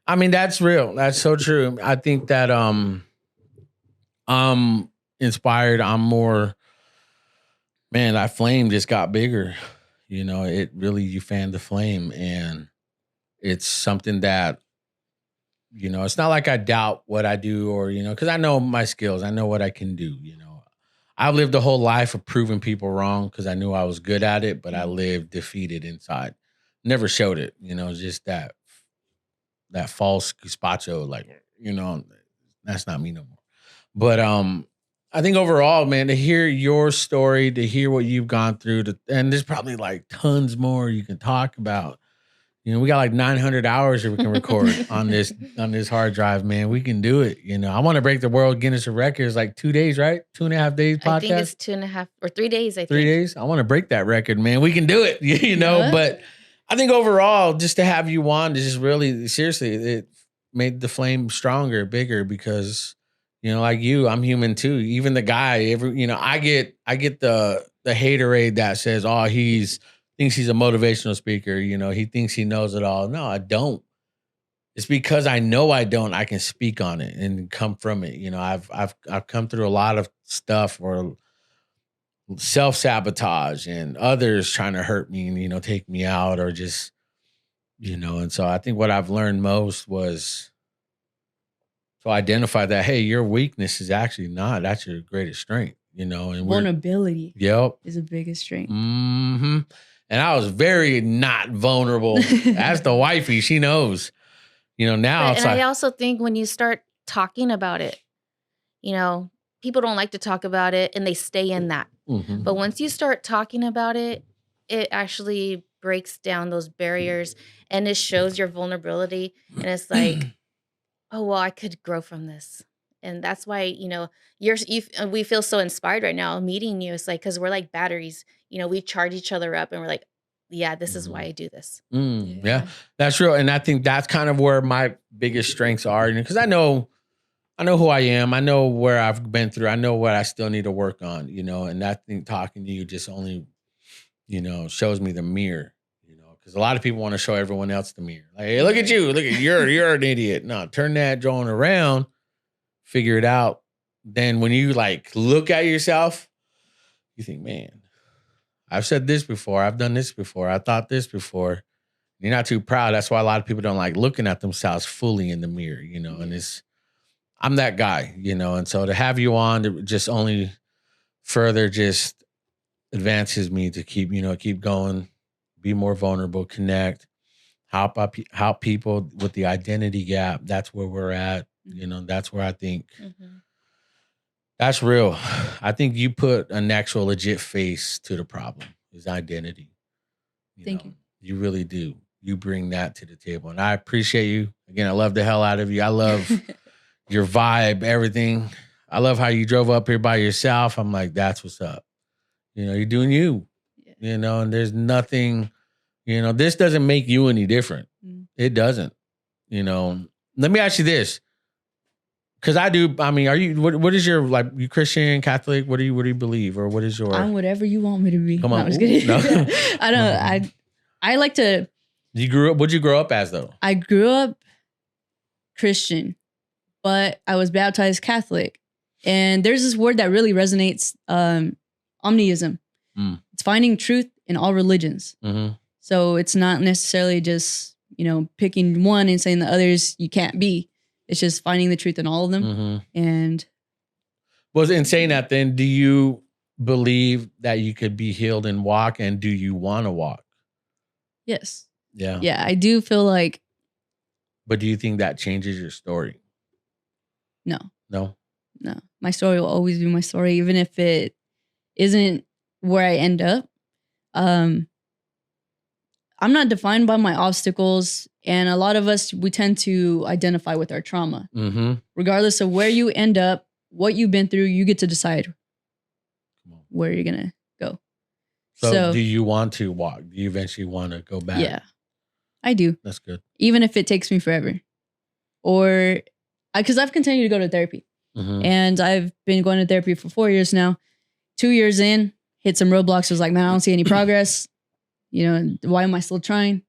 S2: I mean, that's real. That's so true. I think that I'm inspired. I'm more, man, that flame just got bigger. It really, you fanned the flame, and it's something that, it's not like I doubt what I do, or, because I know my skills. I know what I can do. I've lived a whole life of proving people wrong because I knew I was good at it, but I lived defeated inside. Never showed it, just that false gazpacho, like, that's not me no more. But I think overall, man, to hear your story, to hear what you've gone through, and there's probably like tons more you can talk about. We got like 900 hours that we can record on this hard drive, man. We can do it. I want to break the world Guinness of Records, like 2 days, right? 2.5 days podcast.
S3: I think it's 2.5 or 3 days.
S2: 3 days. I want to break that record, man. We can do it,
S1: Yeah.
S2: But I think overall, just to have you on, just really seriously, it made the flame stronger, bigger, because like you, I'm human too. Even the guy, I get the haterade that says, oh, thinks he's a motivational speaker. He thinks he knows it all. No, I don't. It's because I know I don't. I can speak on it and come from it. I've come through a lot of stuff, or self-sabotage and others trying to hurt me and, take me out, or just, and so I think what I've learned most was to identify that, hey, your weakness is actually that's your greatest strength, and
S1: Vulnerability
S2: yep.
S1: is the biggest strength.
S2: Mm-hmm. And I was very not vulnerable. As the wifey, she knows, now it's
S3: And
S2: like,
S3: I also think when you start talking about it. You know, people don't like to talk about it and they stay in that.
S2: Mm-hmm.
S3: But once you start talking about it, it actually breaks down those barriers and it shows your vulnerability. And it's like, oh, well, I could grow from this. And that's why, you know, we feel so inspired right now meeting you. It's like, because we're like batteries, you know, we charge each other up and we're like, yeah, this is why I do this.
S2: Yeah, that's real. And I think that's kind of where my biggest strengths are. Because I know who I am. I know where I've been through. I know what I still need to work on, you know, and I think talking to you just only, you know, shows me the mirror, you know, because a lot of people want to show everyone else the mirror. Like, hey, look at you. Look at you're an idiot. No, turn that drawing around, figure it out. Then when you like look at yourself, you think, man, I've said this before. I've done this before. I thought this before. You're not too proud. That's why a lot of people don't like looking at themselves fully in the mirror, you know, and I'm that guy, you know, and so to have you on to just only further just advances me to keep going, be more vulnerable, connect, help people with the identity gap. That's where we're at. You know, that's where I think that's real. I think you put an actual legit face to the problem is identity.
S1: Thank you.
S2: You really do. You bring that to the table. And I appreciate you. Again, I love the hell out of you. I love your vibe, everything. I love how you drove up here by yourself. I'm like, that's what's up. You know, you're doing you, you know, and there's nothing, you know, this doesn't make you any different. It doesn't, you know. Let me ask you this. Because are you, what is your, like, you Christian, Catholic? What do you believe? Or what is your?
S1: I'm whatever you want me to be.
S2: Come on.
S1: No, I'm just kidding.
S2: No.
S1: I don't, I like to.
S2: What'd you grow up as though? I
S1: grew up Christian, but I was baptized Catholic. And there's this word that really resonates, omniism. It's finding truth in all religions. So it's not necessarily just, you know, picking one and saying the others you can't be. It's just finding the truth in all of them. And
S2: well, in saying that, then do you believe that you could be healed and walk? And do you want to walk?
S1: Yes.
S2: Yeah.
S1: Yeah, I do feel like.
S2: But do you think that changes your story?
S1: No.
S2: No.
S1: My story will always be my story, even if it isn't where I end up. I'm not defined by my obstacles. And a lot of us, we tend to identify with our trauma. Regardless of where you end up, what you've been through, you get to decide where you're going to go.
S2: So do you want to walk? Do you eventually want to go back?
S1: Yeah, I do.
S2: That's good.
S1: Even if it takes me forever. Or, because I've continued to go to therapy. And I've been going to therapy for 4 years now. 2 years in, hit some roadblocks. I was like, man, I don't see any progress. You know, why am I still trying?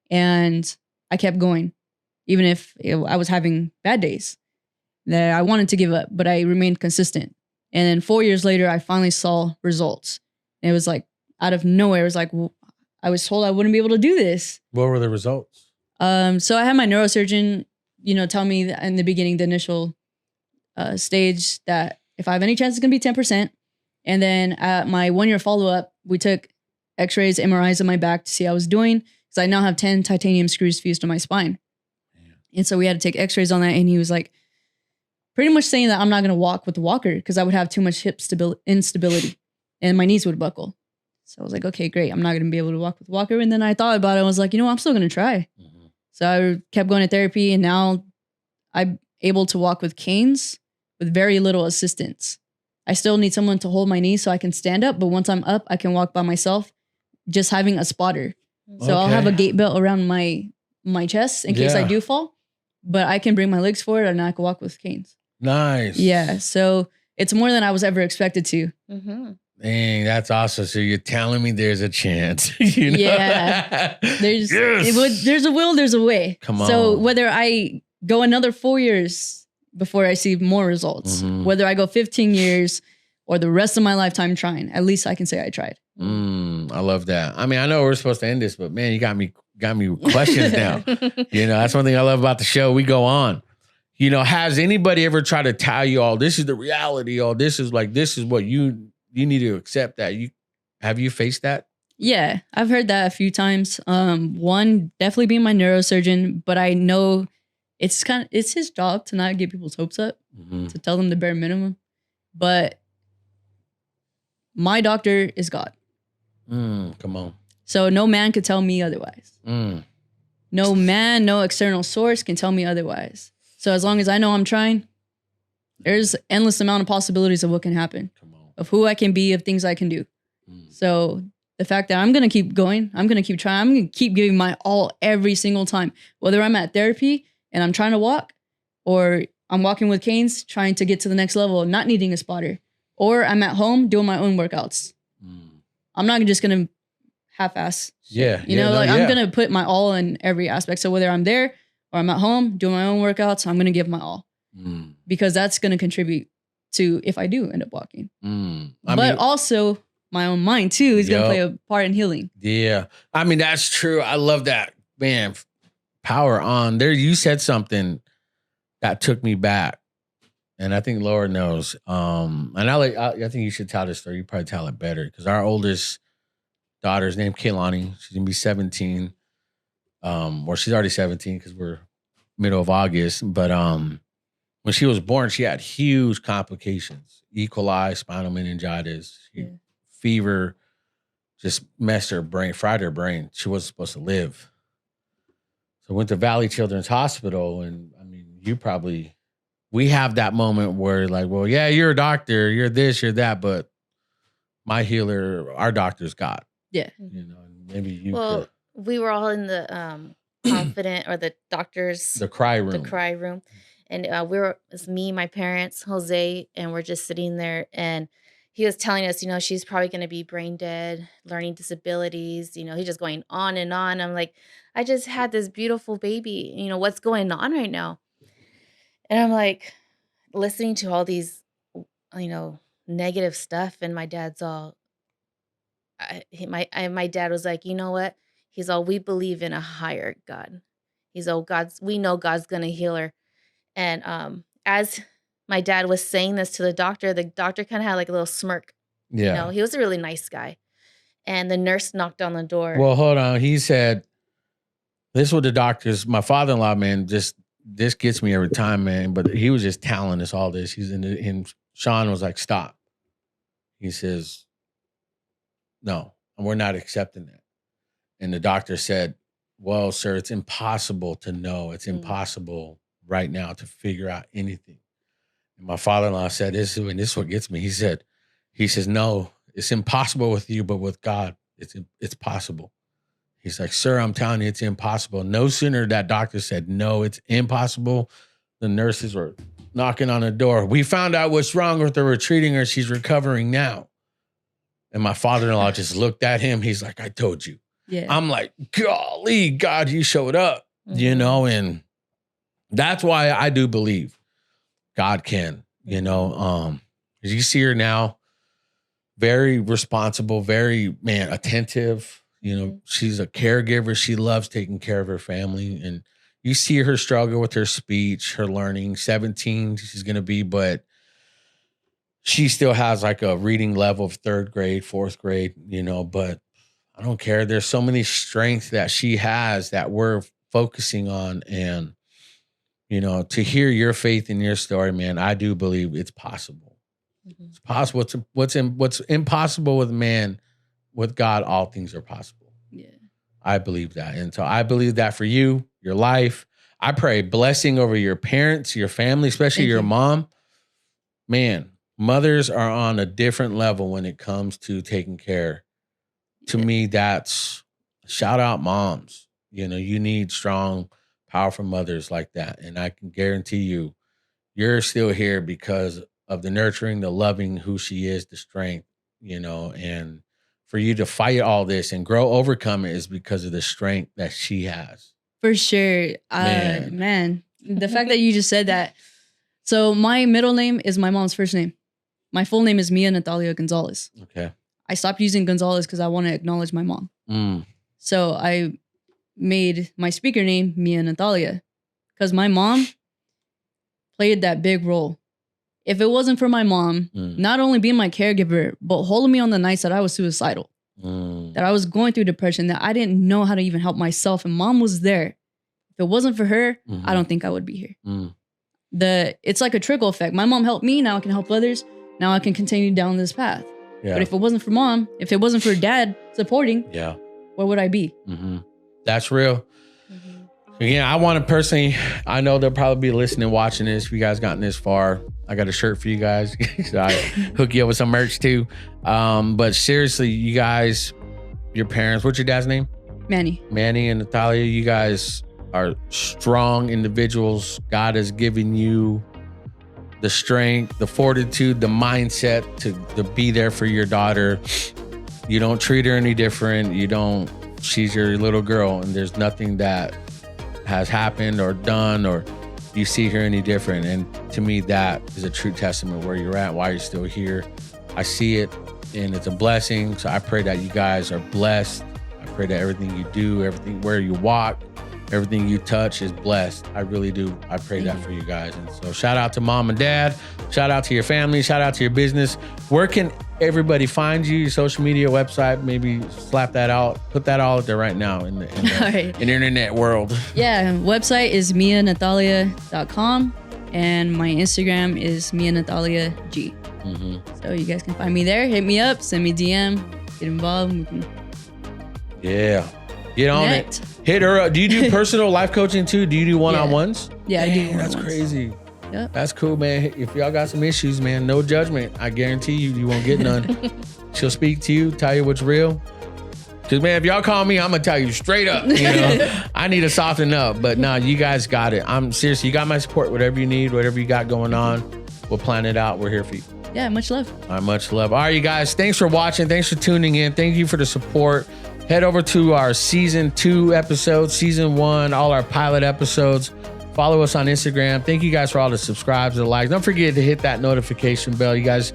S1: And I kept going, even if I was having bad days that I wanted to give up, but I remained consistent. And then 4 years later, I finally saw results. And it was like out of nowhere. It was like, well, I was told I wouldn't be able to do this.
S2: What were the results?
S1: So I had my neurosurgeon, you know, tell me in the beginning, the initial stage, that if I have any chance, it's going to be 10%. And then at my 1 year follow-up, we took x-rays, MRIs of my back to see how I was doing. Because I now have 10 titanium screws fused to my spine. And so we had to take x-rays on that. And he was like, pretty much saying that I'm not going to walk with the walker because I would have too much hip instability and my knees would buckle. So I was like, okay, great. I'm not going to be able to walk with the walker. And then I thought about it. I was like, you know what? I'm still going to try. So I kept going to therapy and now I'm able to walk with canes with very little assistance. I still need someone to hold my knees so I can stand up. But once I'm up, I can walk by myself, just having a spotter. So I'll have a gait belt around my chest in case I do fall. But I can bring my legs forward and I can walk with canes.
S2: Nice.
S1: Yeah. So it's more than I was ever expected to.
S2: Dang, that's awesome. So you're telling me there's a chance. You know?
S1: Yeah. There's a will, there's a way.
S2: Come on.
S1: So whether I go another 4 years before I see more results, whether I go 15 years or the rest of my lifetime trying, at least I can say I tried.
S2: I love that. I mean, I know we're supposed to end this, but man, you got me with questions now. You know, that's one thing I love about the show. We go on. You know, has anybody ever tried to tell you, oh, this is the reality, or this is what you need to accept that? Have you faced that?
S1: Yeah, I've heard that a few times. One, definitely being my neurosurgeon, but I know it's his job to not get people's hopes up,
S2: Mm-hmm.
S1: to tell them the bare minimum. But my doctor is God.
S2: Come on.
S1: So no man could tell me otherwise. No man, no external source can tell me otherwise. So as long as I know I'm trying, there's endless amount of possibilities of what can happen, of who I can be, of things I can do. So the fact that I'm going to keep going, I'm going to keep trying, I'm going to keep giving my all every single time, whether I'm at therapy and I'm trying to walk, or I'm walking with canes, trying to get to the next level, not needing a spotter, or I'm at home doing my own workouts. I'm not just going to half-ass.
S2: Yeah.
S1: I'm going to put my all in every aspect. So whether I'm there or I'm at home doing my own workouts, I'm going to give my all, because that's going to contribute to if I do end up walking. Also my own mind too is going to play a part in healing.
S2: Yeah. I mean, that's true. I love that, man. Power on there. You said something that took me back, and I think Laura knows. And I think you should tell this story. You probably tell it better, because our oldest daughter's named Kaylani. She's gonna be 17. Or she's already 17 because we're middle of August. But when she was born, she had huge complications: E. coli, spinal meningitis, fever, just messed her brain, fried her brain. She wasn't supposed to live. So I went to Valley Children's Hospital, and I mean, we have that moment where like, well, yeah, you're a doctor, you're this, you're that, but my healer, our doctor's God.
S1: Yeah.
S2: Maybe you
S3: Well, we were all in the confident, or the doctor's
S2: the cry room.
S3: The cry room. And it's me, my parents, Jose, and we're just sitting there, and he was telling us, she's probably going to be brain dead, learning disabilities. He's just going on and on. I'm like, I just had this beautiful baby. What's going on right now? And I'm like, listening to all these, negative stuff. And my dad's all, my dad was like, you know what? He's all, we believe in a higher God. He's all, we know God's going to heal her. And as my dad was saying this to the doctor kind of had like a little smirk.
S2: Yeah.
S3: He was a really nice guy. And the nurse knocked on the door.
S2: Well, hold on. He said, this was the doctor's, my father-in-law, man, this gets me every time, man. But he was just telling us all this. And Sean was like, stop. He says, no, we're not accepting that. And the doctor said, well, sir, it's impossible to know. It's impossible right now to figure out anything. And my father-in-law said, this is what gets me. He says, no, it's impossible with you, but with God, it's possible. He's like, sir, I'm telling you, it's impossible. No sooner that doctor said, no, it's impossible, the nurses were knocking on the door. We found out what's wrong with her. We're treating her. She's recovering now. And my father-in-law just looked at him. He's like, I told you.
S1: Yeah.
S2: I'm like, golly, God, you showed up, and that's why I do believe God can, you see her now, very responsible, very, attentive. She's a caregiver. She loves taking care of her family. And you see her struggle with her speech, her learning. 17, she's going to be, but she still has like a reading level of 3rd grade, 4th grade, but I don't care. There's so many strengths that she has that we're focusing on. And, to hear your faith in your story, man, I do believe it's possible. It's possible. What's impossible with man, with God, all things are possible.
S1: Yeah.
S2: I believe that. And so I believe that for you, your life. I pray blessing over your parents, your family, especially your mom. Man, mothers are on a different level when it comes to taking care. To me, that's shout out moms. You need strong, powerful mothers like that. And I can guarantee you, you're still here because of the nurturing, the loving, who she is, the strength, and for you to fight all this and overcome it is because of the strength that she has.
S1: For sure. Man, the fact that you just said that. So my middle name is my mom's first name. My full name is Mia Natalia Gonzalez.
S2: Okay.
S1: I stopped using Gonzalez because I want to acknowledge my mom. So I made my speaker name Mia Natalia because my mom played that big role. If it wasn't for my mom, not only being my caregiver, but holding me on the nights that I was suicidal, that I was going through depression, that I didn't know how to even help myself, and mom was there. it wasn't for her,
S2: Mhm.
S1: I don't think I would be here.
S2: Mm.
S1: It's like a trickle effect. My mom helped me, now I can help others. Now I can continue down this path.
S2: Yeah.
S1: But if it wasn't for mom, if it wasn't for dad supporting,
S2: Yeah.
S1: where would I be?
S2: Mm-hmm. That's real.
S3: Mm-hmm.
S2: Again, I want to personally, I know they'll probably be listening, watching this. If you guys gotten this far, I got a shirt for you guys. So I hook you up with some merch too. But seriously, you guys, your parents, what's your dad's name?
S1: Manny.
S2: Manny and Natalia, you guys are strong individuals. God has given you the strength, the fortitude, the mindset to be there for your daughter. You don't treat her any different. She's your little girl, and there's nothing that has happened or done or you see her any different. And to me, that is a true testament where you're at, why you're still here. I see it, and it's a blessing. So I pray that you guys are blessed. I pray that everything you do, everything where you walk, everything you touch is blessed. I really do. I pray that for you guys. And so shout out to mom and dad. Shout out to your family. Shout out to your business. Where can everybody find you? Your social media, website, maybe slap that out. Put that all out there right now in the
S1: Right.
S2: internet world.
S1: Yeah, website is mianatalia.com and my Instagram is Mia Natalia G.
S2: Mm-hmm.
S1: So you guys can find me there. Hit me up, send me DM, get involved. We can
S2: Yeah. Get on
S1: connect.
S2: it. Hit her up. Do you do personal life coaching too? Do you do one-on-ones?
S1: Yeah, I do
S2: Dang, that's
S1: one-on-ones.
S2: crazy.
S1: Yep.
S2: That's cool, man. If y'all got some issues, man, no judgment. I guarantee you won't get none. She'll speak to you, tell you what's real. Because, man, if y'all call me, I'm going to tell you straight up. You know, I need to soften up. But no, you guys got it. I'm serious. You got my support, whatever you need, whatever you got going on. We'll plan it out. We're here for you.
S1: Yeah, much love.
S2: All right, much love. All right, you guys, thanks for watching. Thanks for tuning in. Thank you for the support. Head over to our season 2 episodes, season 1, all our pilot episodes. Follow us on Instagram. Thank you guys for all the subscribes and the likes. Don't forget to hit that notification bell. You guys,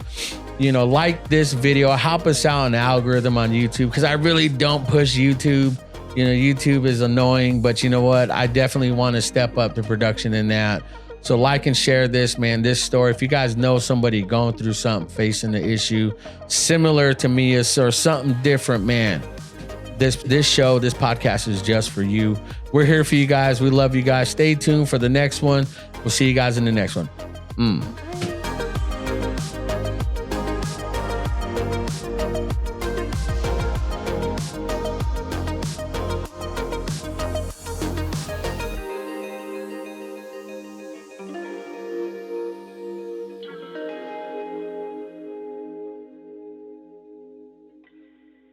S2: like this video. Help us out in the algorithm on YouTube, because I really don't push YouTube. YouTube is annoying, but you know what? I definitely want to step up the production in that. So like and share this, man, this story. If you guys know somebody going through something, facing the issue similar to me or something different, man, this show, this podcast is just for you. We're here for you guys. We love you guys. Stay tuned for the next one. We'll see you guys in the next one.